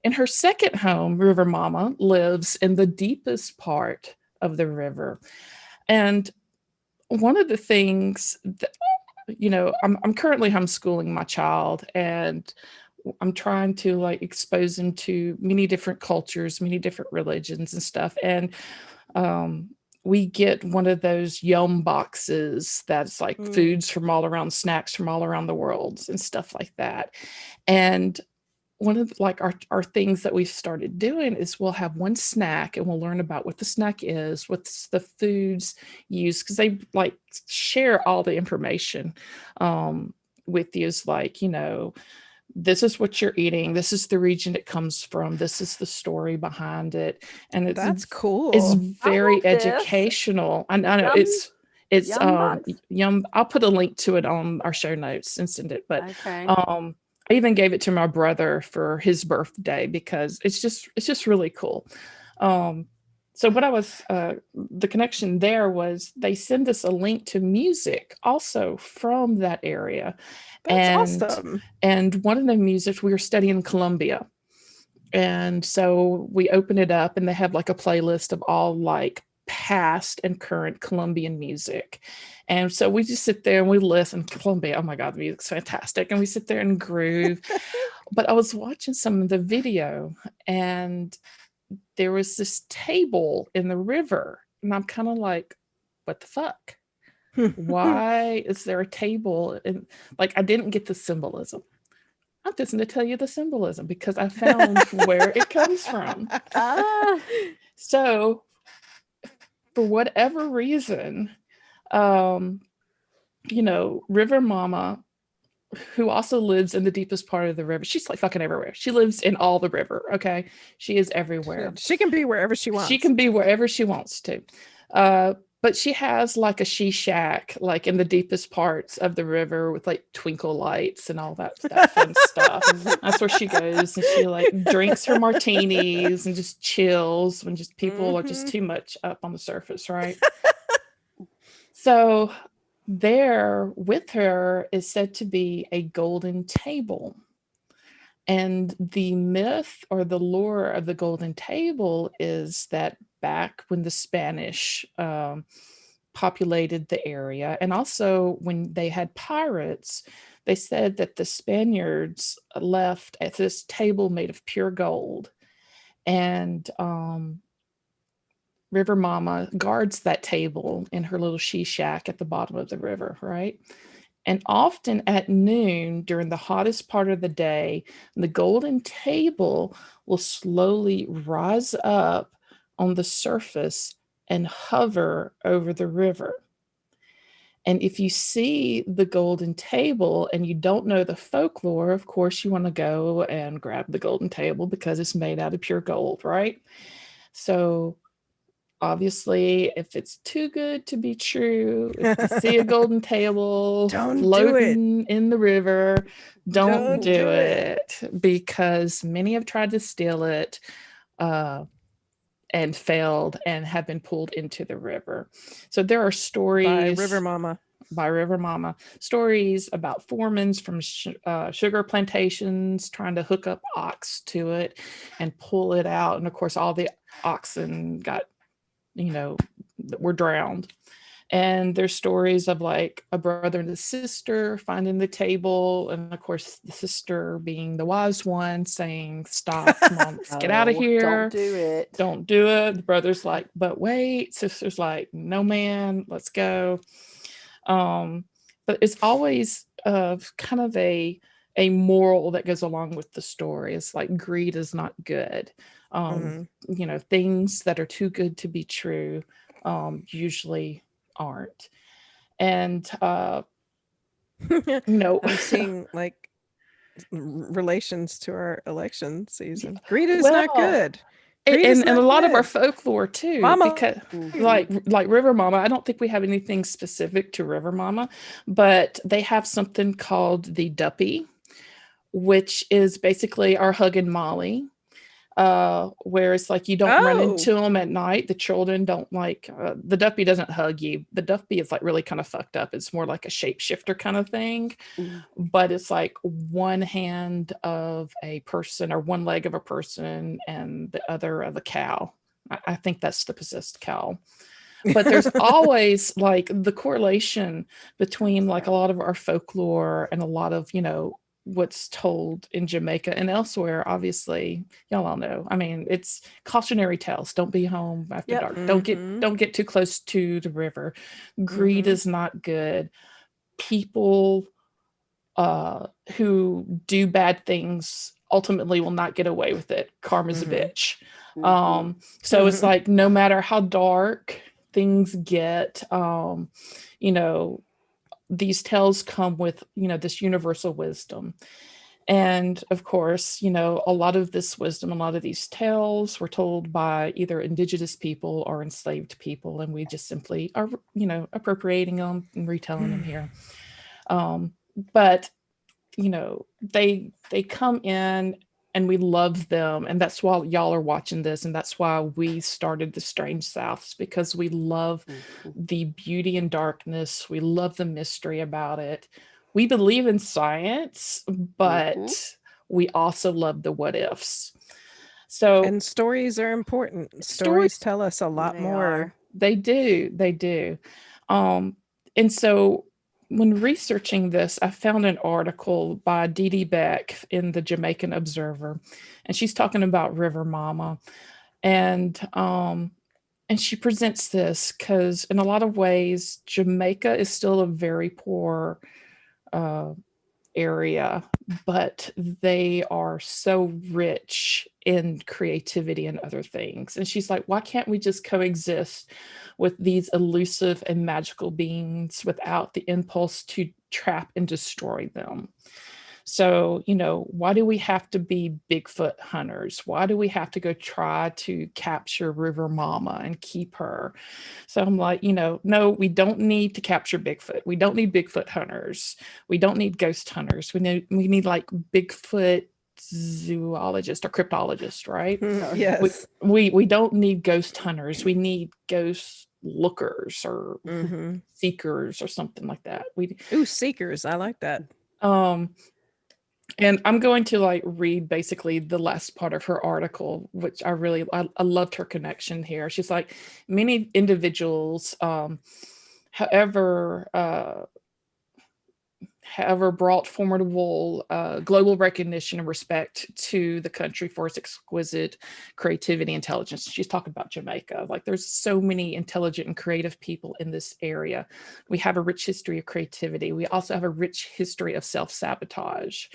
In her second home, River Mama lives in the deepest part of the river. And one of the things that, I'm currently homeschooling my child, and I'm trying to like expose him to many different cultures, many different religions and stuff. And we get one of those yum boxes that's like foods from all around, snacks from all around the world and stuff like that. And one of like our things that we've started doing is we'll have one snack and we'll learn about what the snack is, what's the foods used, because they like share all the information with you. Is like, this is what you're eating, this is the region it comes from, this is the story behind it. And That's cool. It's very I love this. educational. I know Yum. it's Yum box. yum. I'll put a link to it on our show notes and send it. But Okay. I even gave it to my brother for his birthday because it's just really cool. So what I was, the connection there was they send us a link to music also from that area. That's awesome. And one of the music we were studying in Colombia. And so we open it up and they have like a playlist of all like past and current Colombian music. And so we just sit there and we listen. Colombia, oh my God, the music's fantastic. And we sit there and groove. But I was watching some of the video and there was this table in the river. And I'm kind of like, what the fuck? Why is there a table? And like, I didn't get the symbolism. I'm just going to tell you the symbolism because I found where it comes from. So, for whatever reason, River Mama, who also lives in the deepest part of the river, she's like fucking everywhere. She lives in all the river. Okay. She is everywhere. She can be wherever she wants. She can be wherever she wants to. But she has like a she shack, like in the deepest parts of the river with like twinkle lights and all that fun stuff. That's where she goes and she like drinks her martinis and just chills when just people are just too much up on the surface, right? So there with her is said to be a golden table. And the myth or the lore of the golden table is that back when the Spanish populated the area, and also when they had pirates, they said that the Spaniards left at this table made of pure gold. And River Mama guards that table in her little she shack at the bottom of the river, right? And often at noon, during the hottest part of the day, the golden table will slowly rise up on the surface and hover over the river. And if you see the golden table and you don't know the folklore, of course, you want to go and grab the golden table because it's made out of pure gold, right? So obviously, if it's too good to be true, if you see a golden table floating in the river, don't do it because many have tried to steal it and failed and have been pulled into the river. So there are stories by River Mama, stories about foremen from sugar plantations trying to hook up ox to it and pull it out. And of course, all the oxen got were drowned. And there's stories of like a brother and a sister finding the table, and of course the sister being the wise one saying, stop, mom, let's get out of here, don't do it. The brother's like, but wait. Sister's like, no man, let's go. But it's always kind of a moral that goes along with the story. It's like greed is not good. Things that are too good to be true usually aren't. And I'm seeing like relations to our election season. Greed is not good. And a lot of our folklore too, Mama. Because like River Mama, I don't think we have anything specific to River Mama, but they have something called the Duppy, which is basically our hugging Molly. Where it's like you don't run into them at night. The children don't like the Duppy doesn't hug you. The Duppy is like really kind of fucked up. It's more like a shapeshifter kind of thing, but it's like one hand of a person or one leg of a person and the other of a cow. I think that's the possessed cow. But there's always like the correlation between like a lot of our folklore and a lot of what's told in Jamaica and elsewhere. Obviously, y'all all know. I mean, it's cautionary tales. Don't be home after dark. Don't get too close to the river. Greed is not good. People who do bad things ultimately will not get away with it. Karma's a bitch. So it's like no matter how dark things get, these tales come with, this universal wisdom. And of course, a lot of this wisdom, a lot of these tales were told by either indigenous people or enslaved people. And we just simply are, appropriating them and retelling them here. But, they come in and we love them. And that's why y'all are watching this. And that's why we started the Strange Souths, because we love the beauty and darkness. We love the mystery about it. We believe in science, but we also love the what ifs. So And stories are important. Stories- Stories tell us a lot They more. are. they do. And so when researching this, I found an article by Dee Dee Beck in the Jamaican Observer, and she's talking about River Mama. And she presents this because in a lot of ways, Jamaica is still a very poor area, but they are so rich in creativity and other things. And she's like, why can't we just coexist with these elusive and magical beings without the impulse to trap and destroy them? So, why do we have to be Bigfoot hunters? Why do we have to go try to capture River Mama and keep her? So I'm like, no, we don't need to capture Bigfoot. We don't need Bigfoot hunters. We don't need ghost hunters. We need like Bigfoot zoologist or cryptologist, right? Yes. We don't need ghost hunters. We need ghost lookers or seekers or something like that. Ooh, seekers. I like that. And I'm going to like read basically the last part of her article, which I loved her connection here. She's like, many individuals, however, brought formidable global recognition and respect to the country for its exquisite creativity, intelligence. She's talking about Jamaica. Like, there's so many intelligent and creative people in this area. We have a rich history of creativity. We also have a rich history of self-sabotage.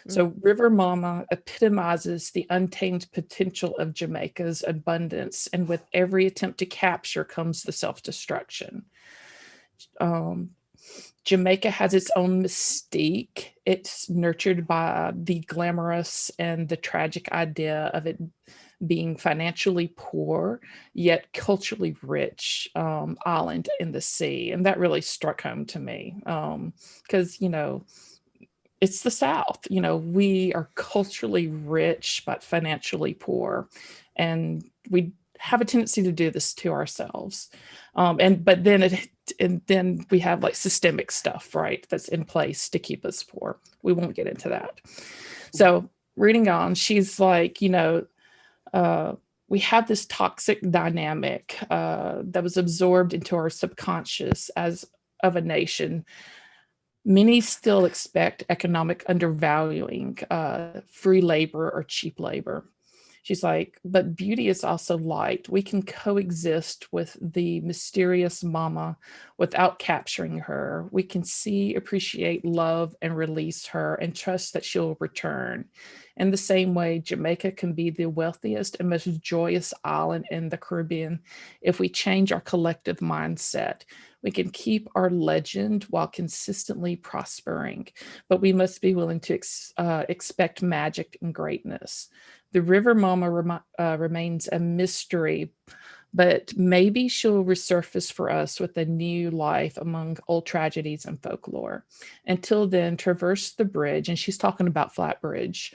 So River Mama epitomizes the untamed potential of Jamaica's abundance, and with every attempt to capture comes the self-destruction. Jamaica has its own mystique. It's nurtured by the glamorous and the tragic idea of it being financially poor, yet culturally rich island in the sea. And that really struck home to me because, it's the South. We are culturally rich, but financially poor. And we have a tendency to do this to ourselves. But then we have like systemic stuff, right? That's in place to keep us poor. We won't get into that. So reading on, she's like, we have this toxic dynamic that was absorbed into our subconscious as of a nation. Many still expect economic undervaluing, free labor or cheap labor. She's like, but beauty is also light. We can coexist with the mysterious mama without capturing her. We can see, appreciate, love, and release her and trust that she'll return. In the same way, Jamaica can be the wealthiest and most joyous island in the Caribbean if we change our collective mindset. We can keep our legend while consistently prospering, but we must be willing to expect magic and greatness. The River Mama remains a mystery, but maybe she'll resurface for us with a new life among old tragedies and folklore. Until then, traverse the bridge, and she's talking about Flatbridge,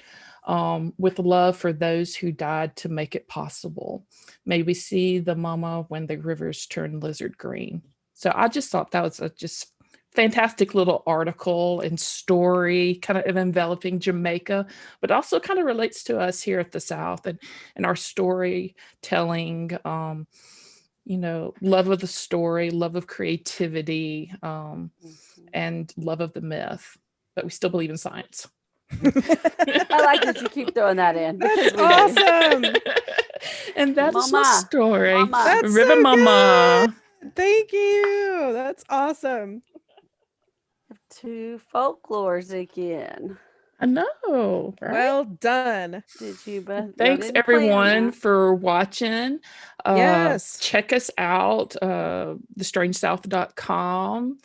with love for those who died to make it possible. May we see the mama when the rivers turn lizard green. So I just thought that was a just fantastic little article and story, kind of enveloping Jamaica, but also kind of relates to us here at the South and our storytelling, love of the story, love of creativity, and love of the myth. But we still believe in science. I like that you keep throwing that in. That's awesome. And that's my Mama. story. Mama. That's River so Mama. good. Thank you. That's awesome. To folklores again. I know. Right? Well done. Did you? But Thanks everyone for watching. Yes. Check us out, thestrangesouth.com.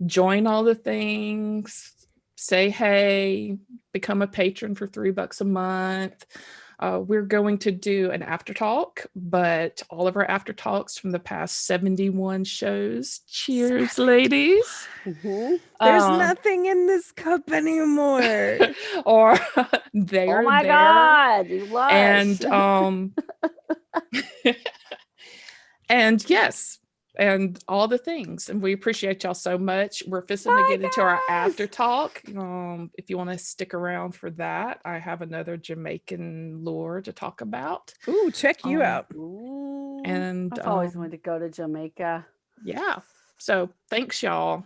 Join all the things. Say hey. Become a patron for $3 a month. We're going to do an after talk, but all of our after talks from the past 71 shows. Cheers, ladies. Mhm. There's Um, nothing in this cup anymore. or they Oh are my there. God, you lush. And and yes, and all the things. And we appreciate y'all so much. We're fixing to Bye, get into our guys. after talk. If you want to stick around for that, I have another Jamaican lore to talk about. Ooh, check you out. Ooh, And I've always wanted to go to Jamaica. yeah. So thanks, y'all.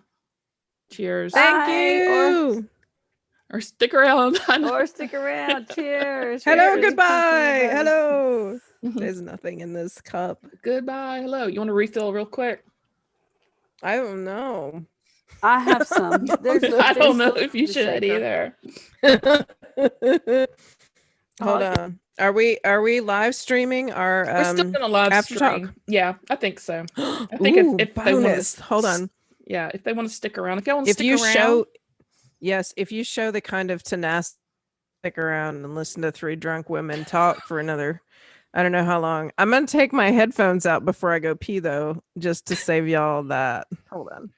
Cheers. Thank Bye, or- you. Or stick around. Or stick around. Cheers. Hello, Cheers. Peace, goodbye. everybody. Hello. There's nothing in this cup. Goodbye. Hello. You want to refill real quick? I don't know. I have some. I don't know there's if you the should shaker. either. Hold on. Are we live streaming our We're still gonna live after stream. talk? Yeah, I think so. I think Ooh, if they want bonus. to, Hold on. Yeah, if they want to stick around, if y'all want to If stick you around, show, yes, if you show the kind of tenacity, stick around and listen to three drunk women talk for another, I don't know how long. I'm gonna take my headphones out before I go pee though, just to save y'all that. Hold on.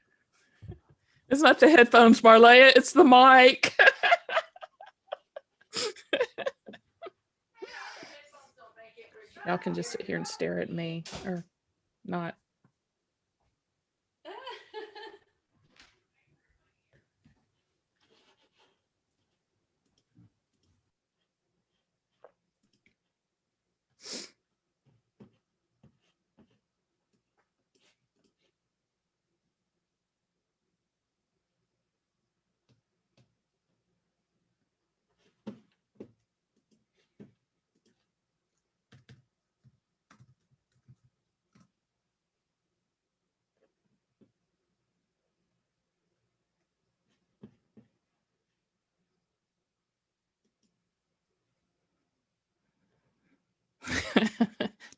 it's not the headphones, Marleya, it's the mic. Y'all can just sit here and stare at me, or not.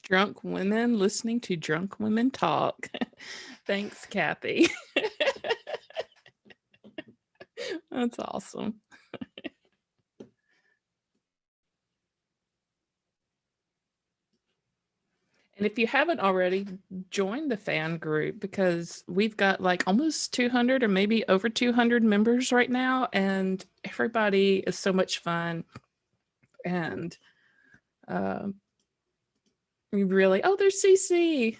Drunk women listening to drunk women talk. Thanks, Kathy. That's awesome. And if you haven't already, join the fan group, because we've got like almost 200 or maybe over 200 members right now, and everybody is so much fun. And we really, oh, there's CC.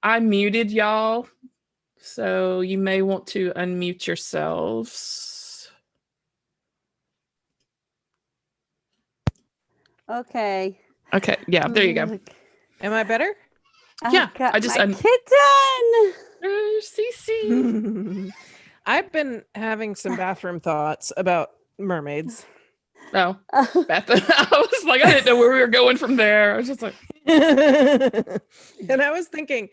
I muted y'all, so you may want to unmute yourselves. Okay. Okay, yeah, there you go. Am I better? Yeah, Got I just my kitten. There's CC. I've been having some bathroom thoughts about mermaids. Oh, Beth. I was like, I didn't know where we were going from there. I was just like, and I was thinking,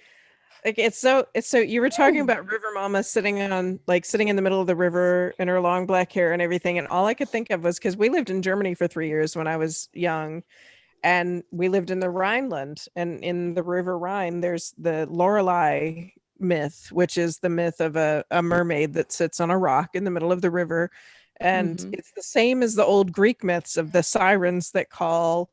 like, it's so you were talking about River Mama sitting in the middle of the river in her long black hair and everything, and all I could think of was, because we lived in Germany for 3 years when I was young, and we lived in the Rhineland, and in the River Rhine there's the Lorelei myth, which is the myth of a mermaid that sits on a rock in the middle of the river. And it's the same as the old Greek myths of the sirens that call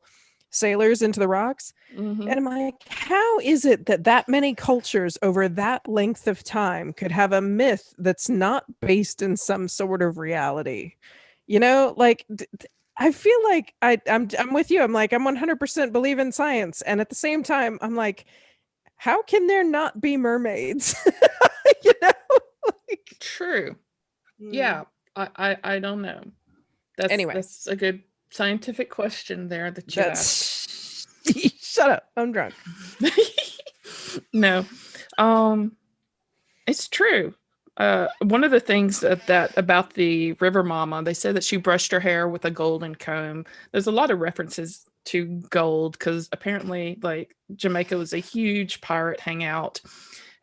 sailors into the rocks. And I'm like, how is it that many cultures over that length of time could have a myth that's not based in some sort of reality? You know, like, I feel like I'm with you. I'm like, I'm 100% believe in science. And at the same time, I'm like, how can there not be mermaids? You know? Like, true. Yeah. I don't know. Anyway. That's a good scientific question there that you asked. Shut up. I'm drunk. No. It's true. One of the things that about the River Mama, they said that she brushed her hair with a golden comb. There's a lot of references to gold, because apparently, like, Jamaica was a huge pirate hangout,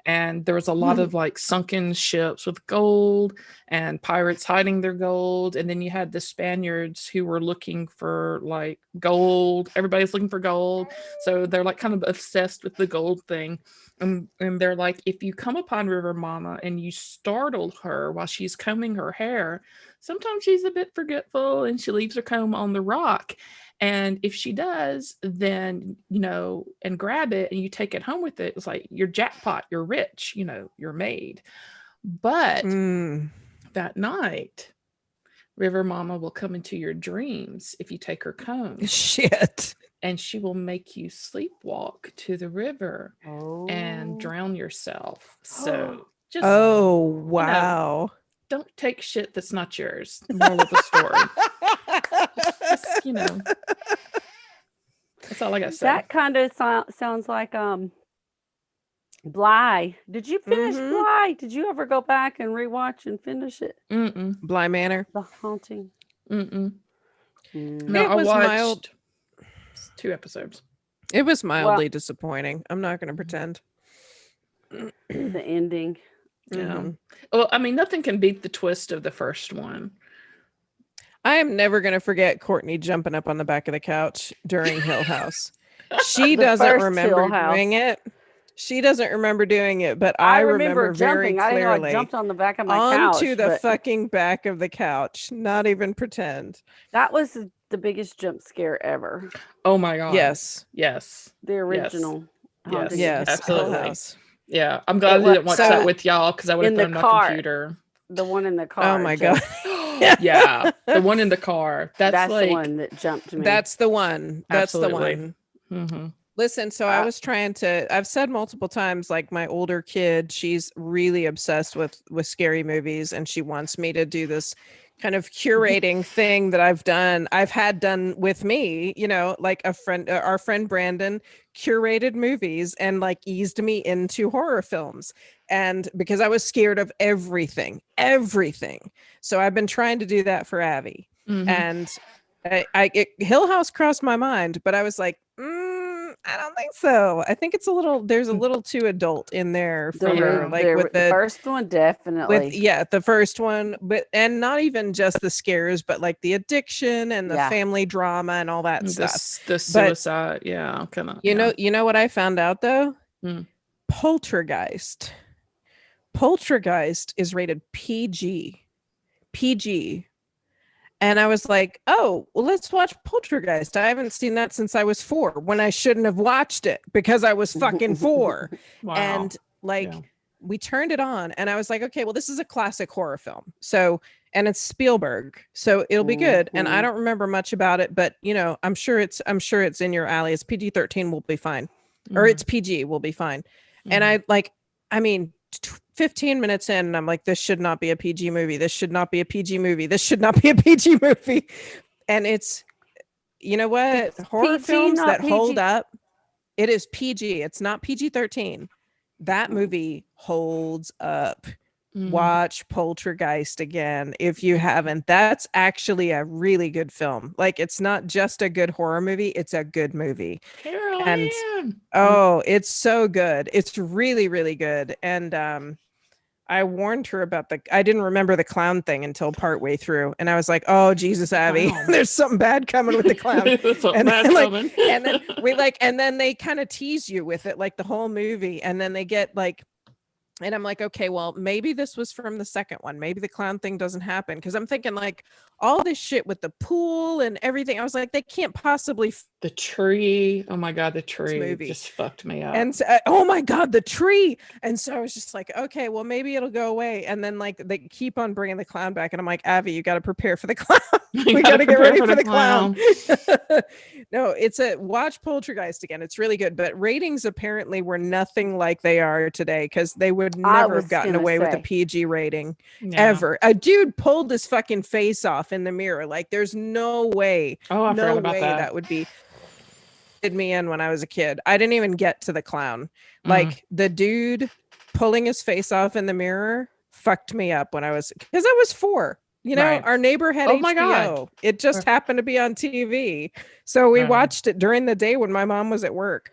and there was a lot of like sunken ships with gold and pirates hiding their gold. And then you had the Spaniards who were looking for like gold. Everybody's looking for gold, so they're like kind of obsessed with the gold thing. And they're like, if you come upon River Mama and you startle her while she's combing her hair, sometimes she's a bit forgetful and she leaves her comb on the rock. And if she does, then, and grab it and you take it home with it, it's like you're jackpot, you're rich, you're made. But that night, River Mama will come into your dreams if you take her comb. Shit. And she will make you sleepwalk to the river and Oh. drown yourself. So just wow. don't take shit that's not yours. Moral of the story. Just, that's all I gotta say. That kind of sounds like Bly. Did you finish Bly? Did you ever go back and rewatch and finish it? Bly Manor. The Haunting. No, It I was watched 2 episodes. It was mildly disappointing. I'm not going to pretend. The ending. Yeah. Well, I mean, nothing can beat the twist of the first one. I am never going to forget Courtney jumping up on the back of the couch during Hill House. She doesn't first remember Hill House. doing it. She doesn't remember doing it, but I remember very jumping. I didn't know clearly I jumped on the back of my couch. onto the but fucking back of the couch. Not even pretend. that was the biggest jump scare ever. Oh my god. Yes. The original. Haunting of Yes. Hill absolutely. Hill House. Yeah, I'm glad I didn't watch that with y'all because I would have in the thrown my car. computer. The one in the car. Oh my Jeff. god. Yeah, the one in the car. That's like the one that jumped me. That's the one. That's Absolutely. the one. Mm-hmm. Listen, so I was trying to, I've said multiple times, like my older kid, she's really obsessed with scary movies, and she wants me to do this kind of curating thing that I've had done with me, like our friend Brandon curated movies and like eased me into horror films. And because I was scared of everything. So I've been trying to do that for Abby. And Hill House crossed my mind, but I was like, I don't think so. I think there's a little too adult in there for her. Like with the first one, definitely. The first one, and not even just the scares, but like the addiction and the family drama and all that stuff. The suicide, kind of. You know what I found out though? Poltergeist is rated PG. And I was like, oh, well, let's watch Poltergeist. I haven't seen that since I was 4, when I shouldn't have watched it because I was fucking 4. Wow. And we turned it on and I was like, okay, well, this is a classic horror film. So, and it's Spielberg, so it'll be good. And I don't remember much about it, but I'm sure it's in your alley. It's PG-13 will be fine. Or it's PG will be fine. And 15 minutes in, and I'm like, this should not be a PG movie. This should not be a PG movie. This should not be a PG movie. And it's, what? Horror PG, films that PG. hold up, it is PG. It's not PG-13. That movie holds up. Watch Poltergeist again if you haven't. That's actually a really good film. Like, it's not just a good horror movie, it's a good movie. Carol And Ann. it's so good. It's really, really good. And I warned her about I didn't remember the clown thing until partway through, and I was like, oh Jesus, Abby, there's something bad coming with the clown. And then they kind of tease you with it like the whole movie, and then they get like, and I'm like, okay, well, maybe this was from the second one. Maybe the clown thing doesn't happen. Because I'm thinking like all this shit with the pool and everything. I was like, they can't possibly. The tree. Oh my God, the tree movie just fucked me up. And so, oh my God, the tree. And so I was just like, okay, well, maybe it'll go away. And then like they keep on bringing the clown back. And I'm like, Abby, you got to prepare for the clown. We got to get ready for the clown. No, watch Poltergeist again. It's really good. But ratings apparently were nothing like they are today, because they would never have gotten away with a PG rating ever. A dude pulled his fucking face off in the mirror. Like, there's no way. Oh, I forgot about that. That would be. Did me in when I was a kid. I didn't even get to the clown. Like, the dude pulling his face off in the mirror fucked me up because I was 4. Right. Our neighbor had HBO. My God. It just happened to be on TV. So we watched it during the day when my mom was at work.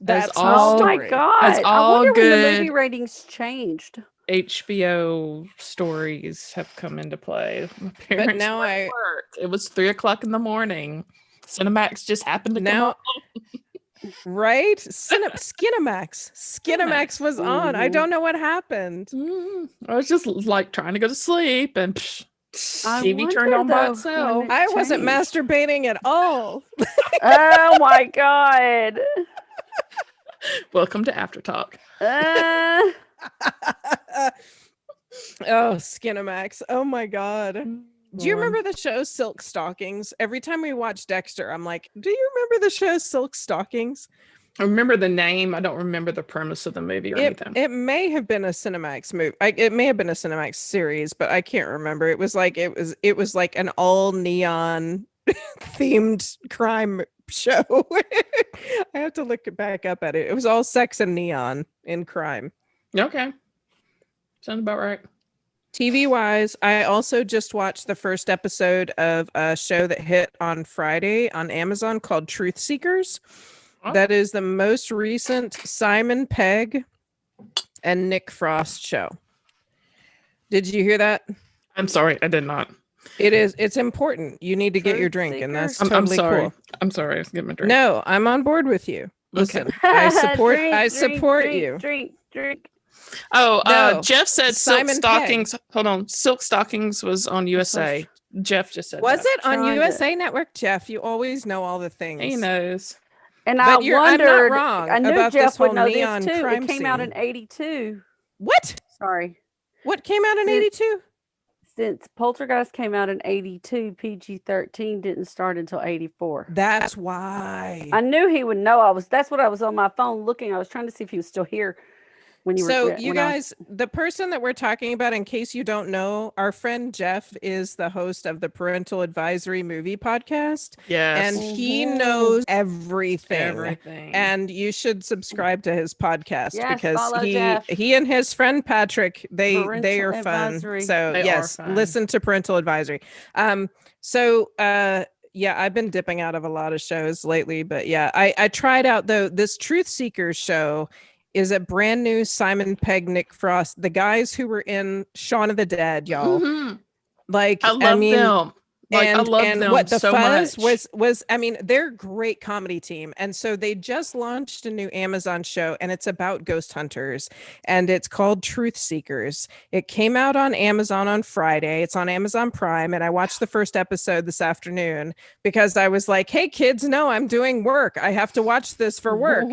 That's oh my God. I wonder when the movie ratings changed. HBO stories have come into play. My parents But now it was 3:00 in the morning. Cinemax just happened to come on. Right? Skinamax was on. I Mhm. don't know what happened. I was just like trying to go to sleep and I TV turned wonder, on by though, itself. when it I wasn't changed. masturbating at all. Oh my god. Welcome to After Talk. Uh, Oh, Skinamax. Oh my god. Do you Lord. remember the show Silk Stockings? Every time we watch Dexter, I'm like, do you remember the show Silk Stockings? I remember the name. I don't remember the premise of the movie or anything. It may have been a Cinemax movie. It may have been a Cinemax series, but I can't remember. It was like an all neon themed crime show. I have to look back up at it. It was all sex and neon in crime. Okay. Sounds about right. TV wise, I also just watched the first episode of a show that hit on Friday on Amazon called Truth Seekers. Oh. That is the most recent Simon Pegg and Nick Frost show. Did you hear that? I'm sorry, I did not. It's important. You need to get your Truth drink, and that's Seekers? I'm totally sorry. cool. I'm sorry. I was getting my drink. No, I'm on board with you. Okay. Listen, I support drink, you. Drink. Oh, No, Jeff said Simon Silk Pegg. Stockings. Hold on. Silk Stockings was on USA. Jeff just said Was that. it on Tried it. USA Network, Jeff? You always know all the things. He knows. And But I I'm not wondered, wrong I knew about Jeff this would whole know neon this too. crime It came out scene. in 82. What? Sorry. What came out in Since- 82? Since Poltergeist came out in 82, PG-13 didn't start until 84. That's why. I knew he would know. That's what I was on my phone looking. I was trying to see if he was still here when you So were. you when I was- guys, the person that we're talking about, in case you don't know, our friend Jeff is the host of the Parental Advisory Movie Podcast, Yes. and he Mhm. knows everything. Everything. And you should subscribe to his podcast Yes, because follow Jeff. he and his friend Patrick, they Parental are fun. Advisory. So They are yes, fun. listen to Parental Advisory. Yeah, I've been dipping out of a lot of shows lately, but yeah, I tried out though this Truth Seekers show is a brand new Simon Pegg, Nick Frost, the guys who were in Shaun of the Dead, y'all. Mhm. Like I love mean, them. Like, I and love and them what the so fuzz much. was I mean, they're a great comedy team, and so they just launched a new Amazon show, and it's about ghost hunters, and it's called Truth Seekers. It came out on Amazon on Friday. It's on Amazon Prime, and I watched the first episode this afternoon because I was like, hey kids, no, I'm doing work, I have to watch this for work.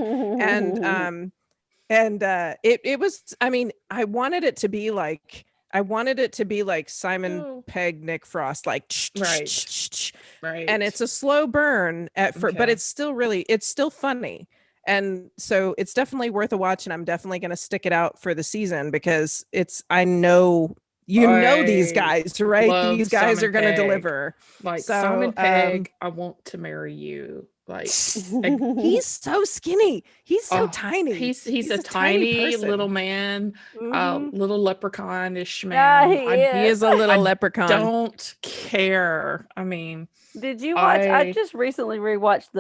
And it was, I mean, I wanted it to be like Simon Oh. Pegg, Nick Frost, like Right. Right. and it's a slow burn at first, but Okay. it's still funny. And so it's definitely worth a watch, and I'm definitely going to stick it out for the season because I know these I guys, right? love These guys Simon are going to Pegg. deliver. like so, Simon Pegg, I want to marry you. Like He's so skinny. He's so Oh, tiny. he's a tiny person. little man, Mhm. little leprechaun-ish Yeah, man. He is a little I leprechaun. don't care. I mean, Did you watch? I I- just recently rewatched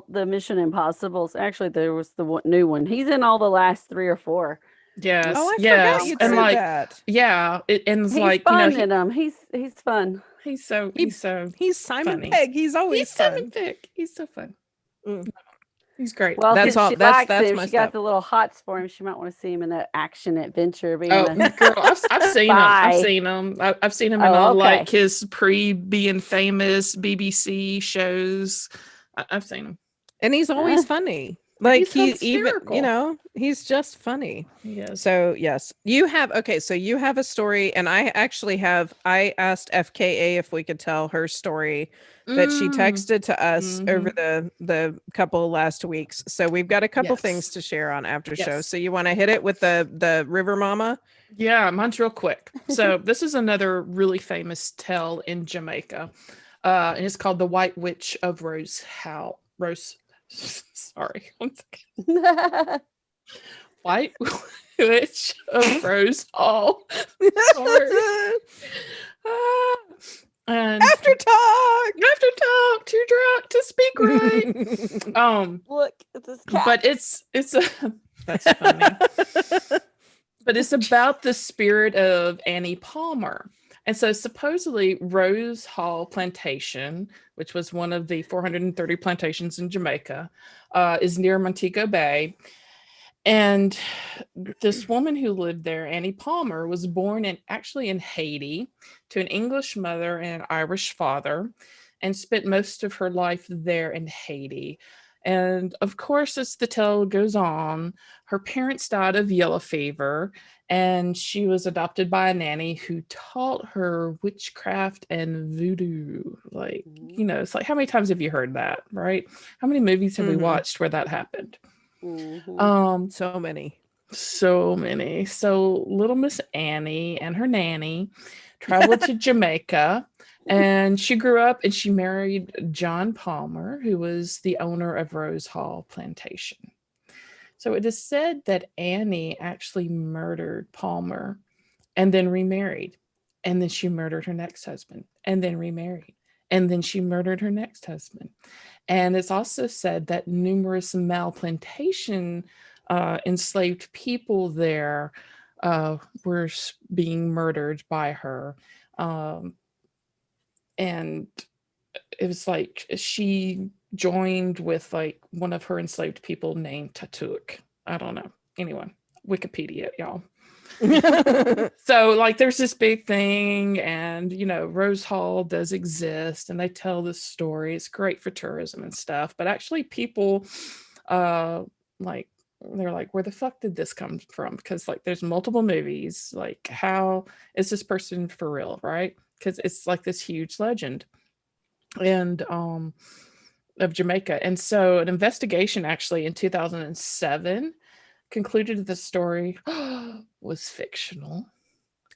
the Mission Impossibles. Actually, there was the new one. He's in all the last 3 or 4. yes, Oh, I yes, forgot you'd and said like, that. yeah, and it's He's like fun he- in them. He's fun. he's so He- he's so He's Simon funny. Pegg. He's always he's Simon fun. Pegg. He's so fun. Mm. He's great. Well, That's since all- she that's- likes that's him, my she got stuff. the little hots for him. She might want to see him in that action adventure. Being Oh, a, girl, I've seen him. Bye. I've seen him. I've seen him in Oh, all okay. like his being famous BBC shows. I've seen him. And he's always funny. Like He's he even, hysterical. he's just funny. Yes. So yes, you have a story, and I asked FKA if we could tell her story that she texted to us over the couple last weeks. So we've got a couple things Yes. to share on after show. Yes. So you want to hit it with the River Mama? Yeah, mine's real quick. So this is another really famous tale in Jamaica, and it's called the White Witch of Rose How Rose. Sorry, one second. White Witch of Rose Hall. Sorry. Ah, and After talk. after talk, too drunk to speak right. Look at this cat. But it's a that's funny. But it's about the spirit of Annie Palmer. And so supposedly Rose Hall Plantation, which was one of the 430 plantations in Jamaica, is near Montego Bay. And this woman who lived there, Annie Palmer, was born actually in Haiti to an English mother and an Irish father, and spent most of her life there in Haiti. And of course, as the tale goes on, her parents died of yellow fever, and she was adopted by a nanny who taught her witchcraft and voodoo. Like, it's like, how many times have you heard that, right? How many movies have we watched where that happened? So many. So many. So little Miss Annie and her nanny traveled to Jamaica, and she grew up and she married John Palmer, who was the owner of Rose Hall Plantation. So it is said that Annie actually murdered Palmer and then remarried. And then she murdered her next husband and then remarried. And then she murdered her next husband. And it's also said that numerous male plantation enslaved people there were being murdered by her. And it was like she joined with like one of her enslaved people named Tatuuk. I don't know. Anyway, Wikipedia, y'all. So like there's this big thing, and Rose Hall does exist, and they tell this story. It's great for tourism and stuff, but actually people like they're like, where the fuck did this come from? Because like there's multiple movies. Like, how is this person for real, right? Because it's like this huge legend and of Jamaica. And so an investigation actually in 2007 concluded the story was fictional.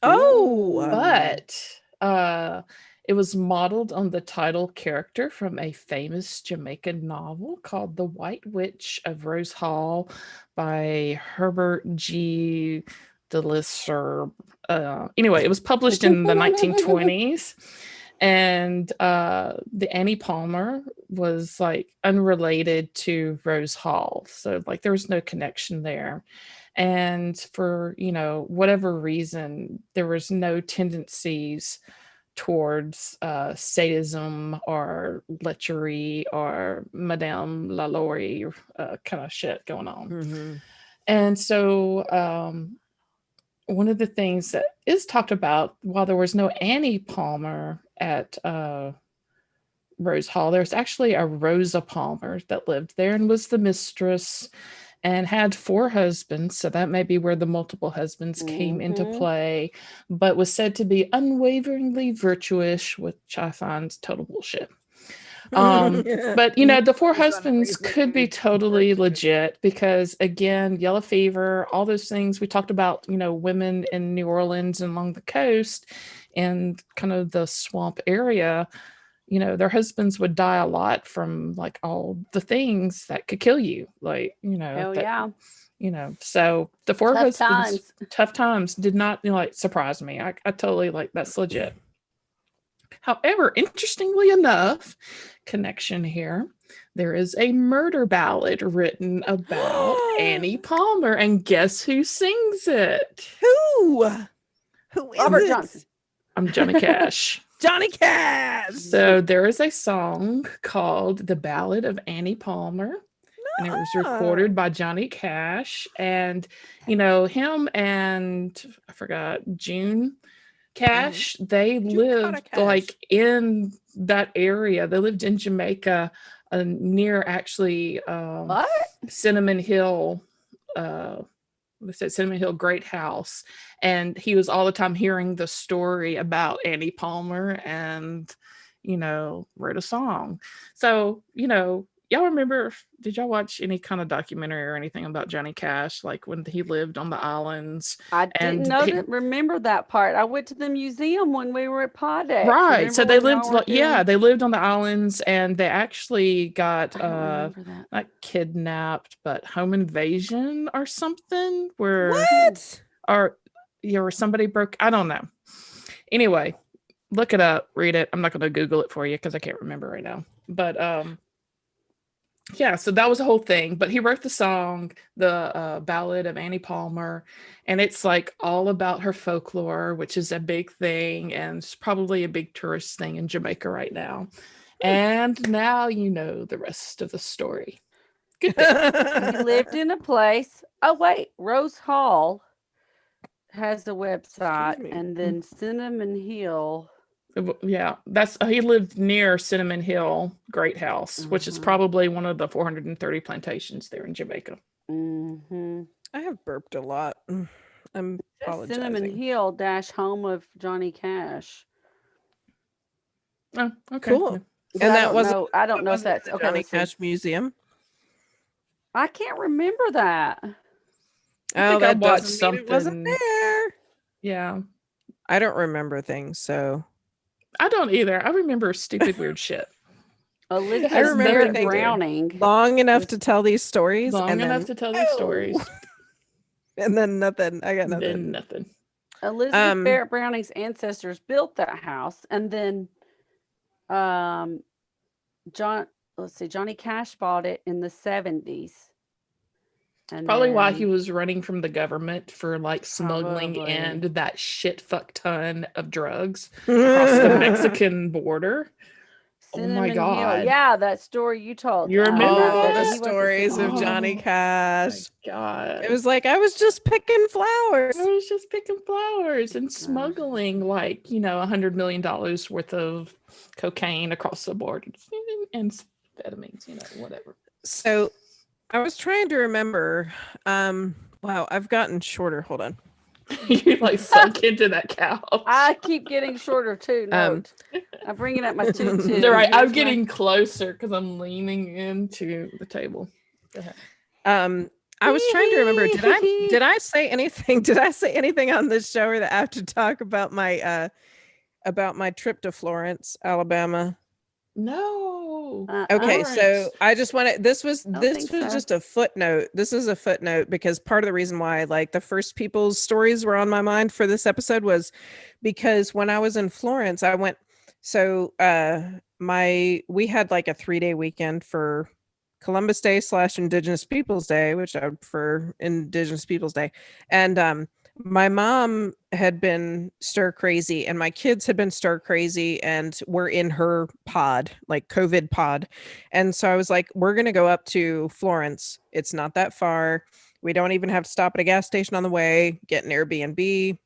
But it was modeled on the title character from a famous Jamaican novel called The White Witch of Rose Hall by Herbert G. Delisle. Anyway, it was published in the 1920s. And the Annie Palmer was like unrelated to Rose Hall. So like there was no connection there. And for, whatever reason, there was no tendencies towards sadism or lechery or Madame Lalaurie kind of shit going on. And so one of the things that is talked about, while there was no Annie Palmer at Rose Hall, there's actually a Rosa Palmer that lived there and was the mistress and had 4 husbands. So that may be where the multiple husbands came into play, but was said to be unwaveringly virtuous, which I find total bullshit. But the 4 husbands could be totally legit because, again, yellow fever, all those things we talked about, women in New Orleans and along the coast and kind of the swamp area, their husbands would die a lot from like all the things that could kill you, like so the 4 husbands, tough times did not like surprise me. I totally like that's legit. However, interestingly enough, connection here, there is a murder ballad written about Annie Palmer, and guess who sings it? Who is Robert it? Johnson. I'm Johnny Cash. Johnny Cash. So there is a song called The Ballad of Annie Palmer. And it was recorded by Johnny Cash. And, him and I forgot, June Cash, they lived like in that area. They lived in Jamaica near actually Cinnamon Hill. They said Cinnamon Hill Great House. And he was all the time hearing the story about Annie Palmer and, wrote a song. So, y'all remember, did y'all watch any kind of documentary or anything about Johnny Cash, like when he lived on the islands? I didn't remember that part. I went to the museum when we were at Podex. Right. So they lived, they lived on the islands, and they actually got not kidnapped, but home invasion or something where or somebody broke, I don't know. Anyway, look it up, read it. I'm not going to Google it for you because I can't remember right now. But Yeah, so that was the whole thing. But he wrote the song, the Ballad of Annie Palmer, and it's like all about her folklore, which is a big thing, and it's probably a big tourist thing in Jamaica right now. And now you know the rest of the story. Good thing. He lived in a place. Oh wait, Rose Hall has a website, me. and then Cinnamon Hill. Yeah, that's he lived near Cinnamon Hill Great House, which is Mhm. probably one of the 430 plantations there in Jamaica. Mm-hmm. I have burped a lot. I'm Cinnamon apologizing. Hill dash home of Johnny Cash. Oh, okay. Cool. Yeah. But And I that don't wasn't. know. I don't that know if wasn't that's the okay. Johnny Let's see. Cash Museum. I can't remember that. I Oh, think I that watched doesn't mean it wasn't something. there. Yeah, I don't remember things, so I don't either. I remember stupid weird shit. Elizabeth has remember Barrett nothing to do. Browning. long enough was- to tell these stories, Long and enough then to tell these stories, and then nothing. I got nothing. then nothing. Elizabeth Barrett Browning's ancestors built that house, and then Johnny Cash bought it in the 70s. And Probably why he then- was running from the government for like smuggling Probably. in that shit fuck ton of drugs across the Mexican border. Oh my Cinnamon Hill. God. Yeah, that story you told. You remember All that? the he went to stories of Cinnamon Hill. Johnny Oh, Cash. My God. It was like I was just picking flowers. I was just picking flowers and smuggling like, $100 million worth of cocaine across the border and amphetamines, whatever. So I was trying to remember. Wow, I've gotten shorter. Hold on. You like sunk into that couch. I keep getting shorter too. Note. I'm bringing up my tutu. They're right. I'm Here's my- getting closer because I'm leaning into the table. Go ahead. I was trying to remember. Did I say anything? Did I say anything on this show or that I have to talk about my trip to Florence, Alabama? No. Okay, Florence. so I just wanted this was Don't this think was so. just a footnote. This is a footnote because part of the reason why like the first people's stories were on my mind for this episode was because when I was in Florence, I went so we had like a 3-day weekend for Columbus Day / Indigenous Peoples Day, which I would prefer Indigenous Peoples Day. And my mom had been stir crazy and my kids had been stir crazy and we're in her pod, like COVID pod. And so I was like, we're going to go up to Florence. It's not that far. We don't even have to stop at a gas station on the way, get an Airbnb.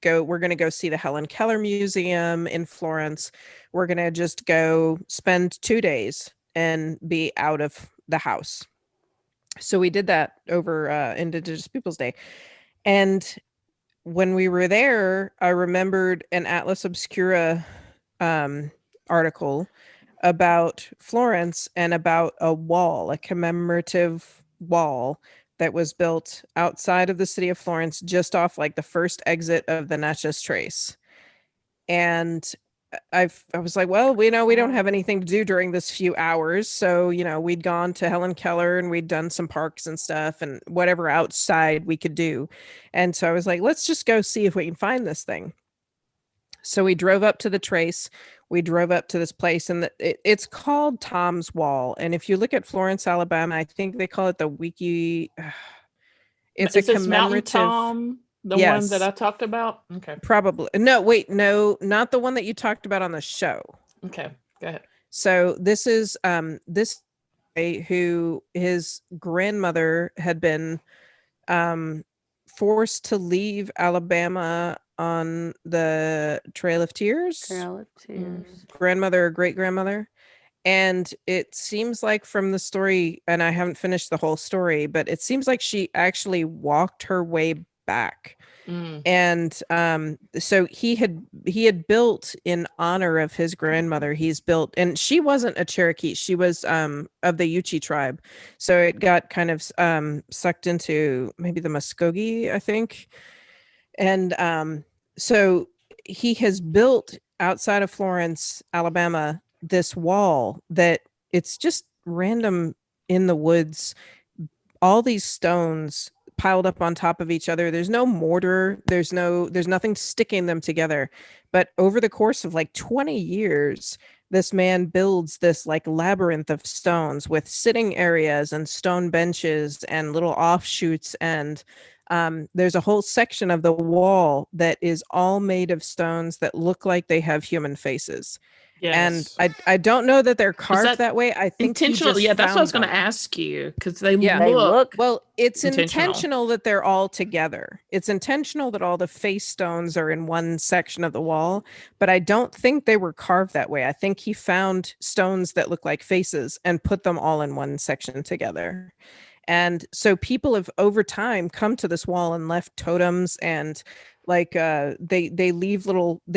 We're going to go see the Helen Keller Museum in Florence. We're going to just go spend 2 days and be out of the house. So we did that over Indigenous Peoples Day. And when we were there, I remembered an Atlas Obscura article about Florence and about a commemorative wall that was built outside of the city of Florence, just off like the first exit of the Natchez Trace. And I was like, well, we don't have anything to do during this few hours. So, we'd gone to Helen Keller and we'd done some parks and stuff and whatever outside we could do. And so I was like, let's just go see if we can find this thing. So we drove up to the Trace. We drove up to this place and it's called Tom's Wall. And if you look at Florence, Alabama, I think they call it the Wiki. It's Is a this Mountain commemorative. Tom, the one Yes. that I talked about? Okay. Probably. No, wait, no, not the one that you talked about on the show. Okay. Go ahead. So this is this guy who his grandmother had been forced to leave Alabama on the Trail of Tears. Trail of Tears. Grandmother or great grandmother. And it seems like from the story, and I haven't finished the whole story, but it seems like she actually walked her way back. And so he had built in honor of his grandmother. He's built, and she wasn't a Cherokee. She was of the Yuchi tribe. So it got kind of sucked into maybe the Muskogee, I think. And so he has built outside of Florence, Alabama, this wall that it's just random in the woods. All these stones piled up on top of each other. There's no mortar. There's nothing sticking them together. But over the course of like 20 years, this man builds this like labyrinth of stones with sitting areas and stone benches and little offshoots, and there's a whole section of the wall that is all made of stones that look like they have human faces. Yes. And I don't know that they're carved that that way. I think he intentional. just Yeah, that's what I was found going to them. ask you, because they Yeah. They look. look. Well, it's Intentional. intentional that they're all together. It's intentional that all the face stones are in one section of the wall, but I don't think they were carved that way. I think he found stones that look like faces and put them all in one section together. And so people have over time come to this wall and left totems, and like they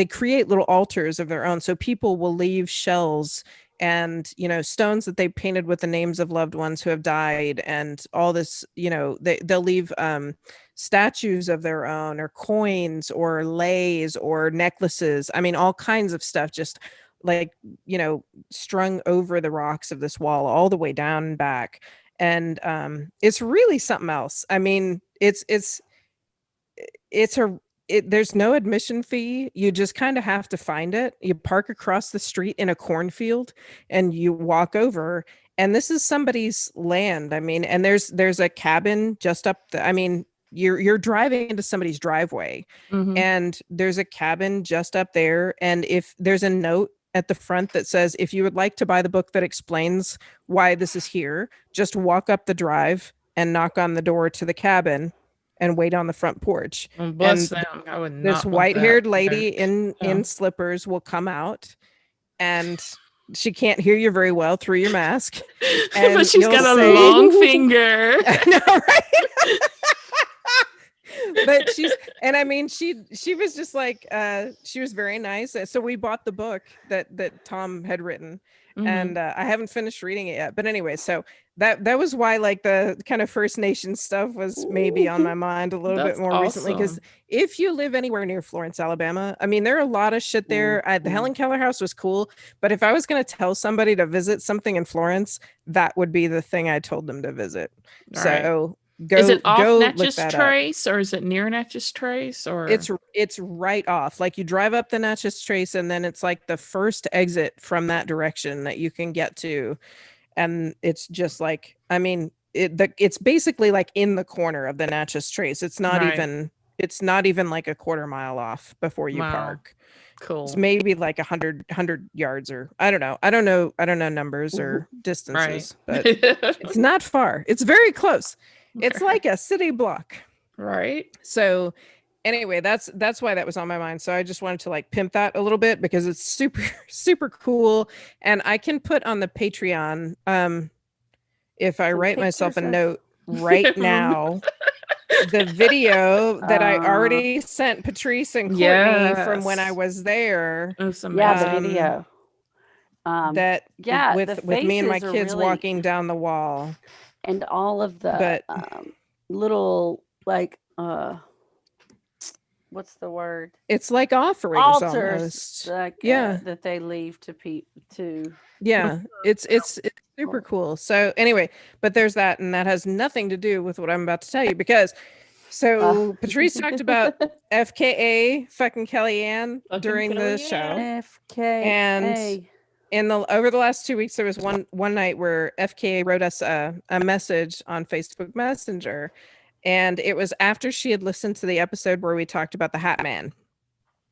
create little altars of their own. So people will leave shells and stones that they painted with the names of loved ones who have died, and all this, they'll leave statues of their own, or coins, or leis, or necklaces. I mean, all kinds of stuff, just like strung over the rocks of this wall all the way down and back. And it's really something else. I mean, there's no admission fee. You just kind of have to find it. You park across the street in a cornfield and you walk over, and this is somebody's land. I mean, and there's a cabin just up I mean, you're driving into somebody's driveway, Mhm. and there's a cabin just up there, and if there's a note at the front that says, if you would like to buy the book that explains why this is here, just walk up the drive and knock on the door to the cabin and wait on the front porch. Well, bless And them. I would not this want white-haired that lady note. in slippers will come out, and she can't hear you very well through your mask. And but she's you'll got a say- long finger. I know, right? But I mean, she was just like, she was very nice. So we bought the book that Tom had written, Mhm. and I haven't finished reading it yet. But anyway, so that was why like the kind of First Nation stuff was maybe on my mind a little bit That's more recently, because awesome. if you live anywhere near Florence, Alabama, I mean, there are a lot of shit there. The Helen Keller House was cool, but if I was going to tell somebody to visit something in Florence, that would be the thing I told them to visit. Right. So go, Is it off look Natchez that up. Trace, or is it near Natchez Trace, or It's right off. Like, you drive up the Natchez Trace, and then it's like the first exit from that direction that you can get to, and it's just like, I mean, it's basically like in the corner of the Natchez Trace. It's not Right. even like a quarter mile off before you Wow. park. cool? It's maybe like 100 yards, or I don't know numbers or distances, but it's not far. It's very close. It's like a city block. right. So anyway, that's why that was on my mind. So I just wanted to like pimp that a little bit, because it's super super cool, and I can put on the Patreon if I Some write myself a pictures of- note right now, the video that I already sent Patrice and Courtney from when I Yes. was there, That's Yeah, the amazing. video. that Yeah, with the me and my faces are kids really- walking down the wall. and all of the But- little like what's the word, It's like offerings altars almost. like, Yeah. that they leave to Yeah, it's super cool. So anyway, but there's that, and that has nothing to do with what I'm about to tell you, because so Patrice talked about FKA fucking Kellyanne Fucking during the Kellyanne. show. FKA. Over the last 2 weeks, there was one night where FKA wrote us a message on Facebook Messenger, and it was after she had listened to the episode where we talked about the Hat Man.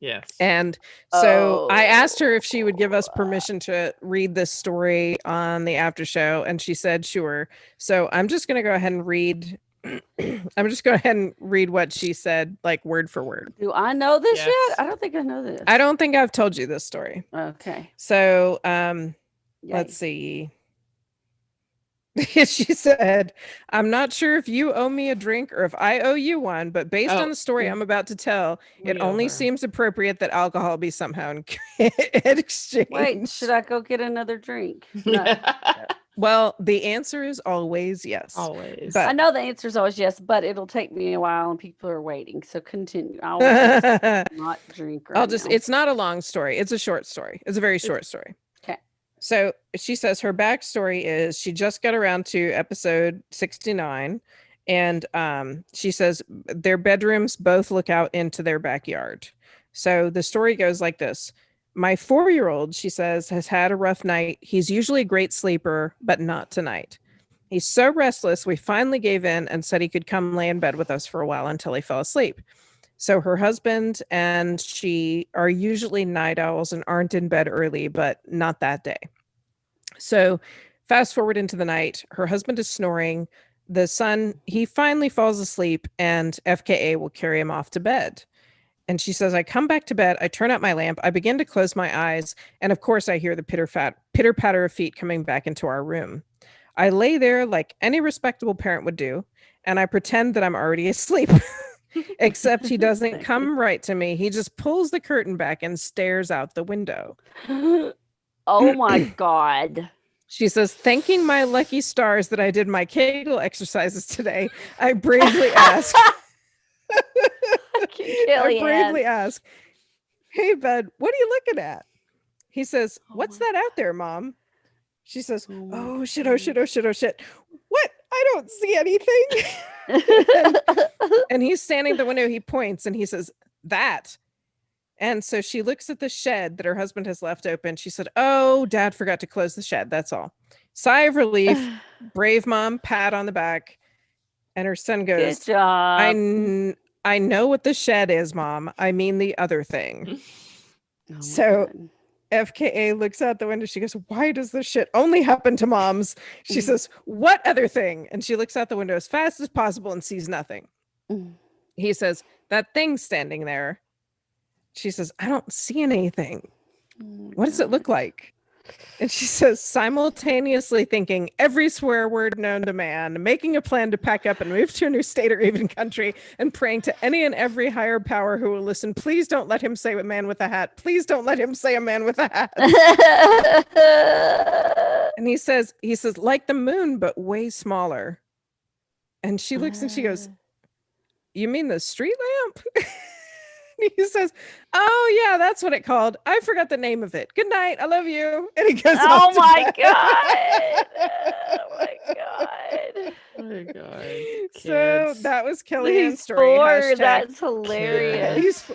Yes. And so I Oh. asked her if she would give us permission to read this story on the after show, and she said sure. So I'm just going to go ahead and read what she said, like word for word. Do I know this Yes. yet? I don't think I know this. I don't think I've told you this story. Okay. So Yay. let's see. She said, I'm not sure if you owe me a drink or if I owe you one, but based Oh. on the story I'm about to tell, it We only over. seems appropriate that alcohol be somehow in exchange. Wait, should I go get another drink? No. Well, the answer is always yes. Always. But- I know the answer is always yes, but it'll take me a while and people are waiting. So continue. I'll just not drink right now. it's not a long story. It's a short story. It's a very short story. 'Kay. So she says her backstory is she just got around to episode 69. And she says their bedrooms both look out into their backyard. So the story goes like this. My 4-year-old, she says, has had a rough night. He's usually a great sleeper, but not tonight. He's so restless, we finally gave in and said he could come lay in bed with us for a while until he fell asleep. So her husband and she are usually night owls and aren't in bed early, but not that day. So fast forward into the night, her husband is snoring. The son, he finally falls asleep, and FKA will carry him off to bed. And she says, I come back to bed, I turn out my lamp, I begin to close my eyes, and of course I hear the pitter patter of feet coming back into our room. I lay there like any respectable parent would do, and I pretend that I'm already asleep. Except he doesn't come right to me. He just pulls the curtain back and stares out the window. Oh my God. She says, thanking my lucky stars that I did my Kegel exercises today, I bravely ask. I bravely ask, hey, bud, what are you looking at? He says, what's that out there, Mom? She says, oh, shit, oh, shit, oh, shit, oh, shit. What? I don't see anything. and he's standing at the window. He points and he says, that. And so she looks at the shed that her husband has left open. She said, oh, Dad forgot to close the shed. That's all. Sigh of relief. Brave mom, pat on the back. And her son goes, Good job. I know what the shed is, Mom. I mean the other thing. Oh my So God. FKA looks out the window. She goes, why does this shit only happen to moms? She says, what other thing? And she looks out the window as fast as possible and sees nothing. He says, that thing's standing there. She says, I don't see anything. What does it look like? And she says, simultaneously thinking every swear word known to man, making a plan to pack up and move to a new state or even country, and praying to any and every higher power who will listen. Please don't let him say a man with a hat. Please don't let him say a man with a hat. And he says, like the moon, but way smaller. And she looks and she goes, you mean the street lamp? He says, oh yeah, that's what it called. I forgot the name of it. Good night. I love you. And he goes, Oh off to my bed. God. Oh my God. Oh my God. So Kids. that was Kellyanne's He's story. 4. Hashtag That's hilarious.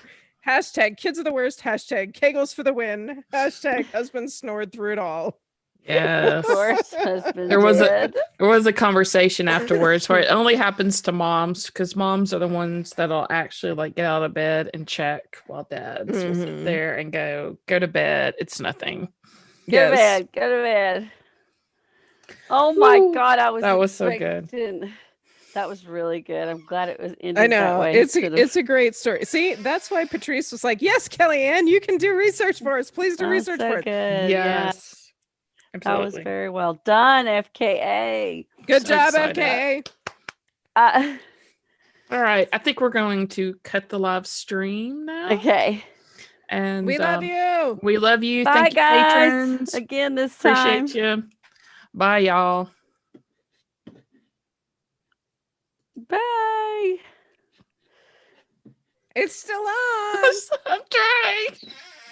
Hashtag kids are the worst. Hashtag Kegels for the win. Hashtag husband snored through it all. Yes. Of course, husband There was did. There was a conversation afterwards where it only happens to moms because moms are the ones that'll actually like get out of bed and check while dads will sit there and go to bed. It's nothing. Go to bed. Go to bed. Oh my God. That was so good. That was really good. I'm glad it was ended I know. that way. It's a great story. See, that's why Patrice was like, yes, Kellyanne, you can do research for us. Please do research so for us. good. Yes. That was very well done, FKA. Good So job, excited. FKA. All right. I think we're going to cut the live stream now. Okay. And We love you. We love you. Bye, Thank you, guys. patrons. Again this time. Appreciate you. Bye, y'all. Bye. It's still on. I'm trying.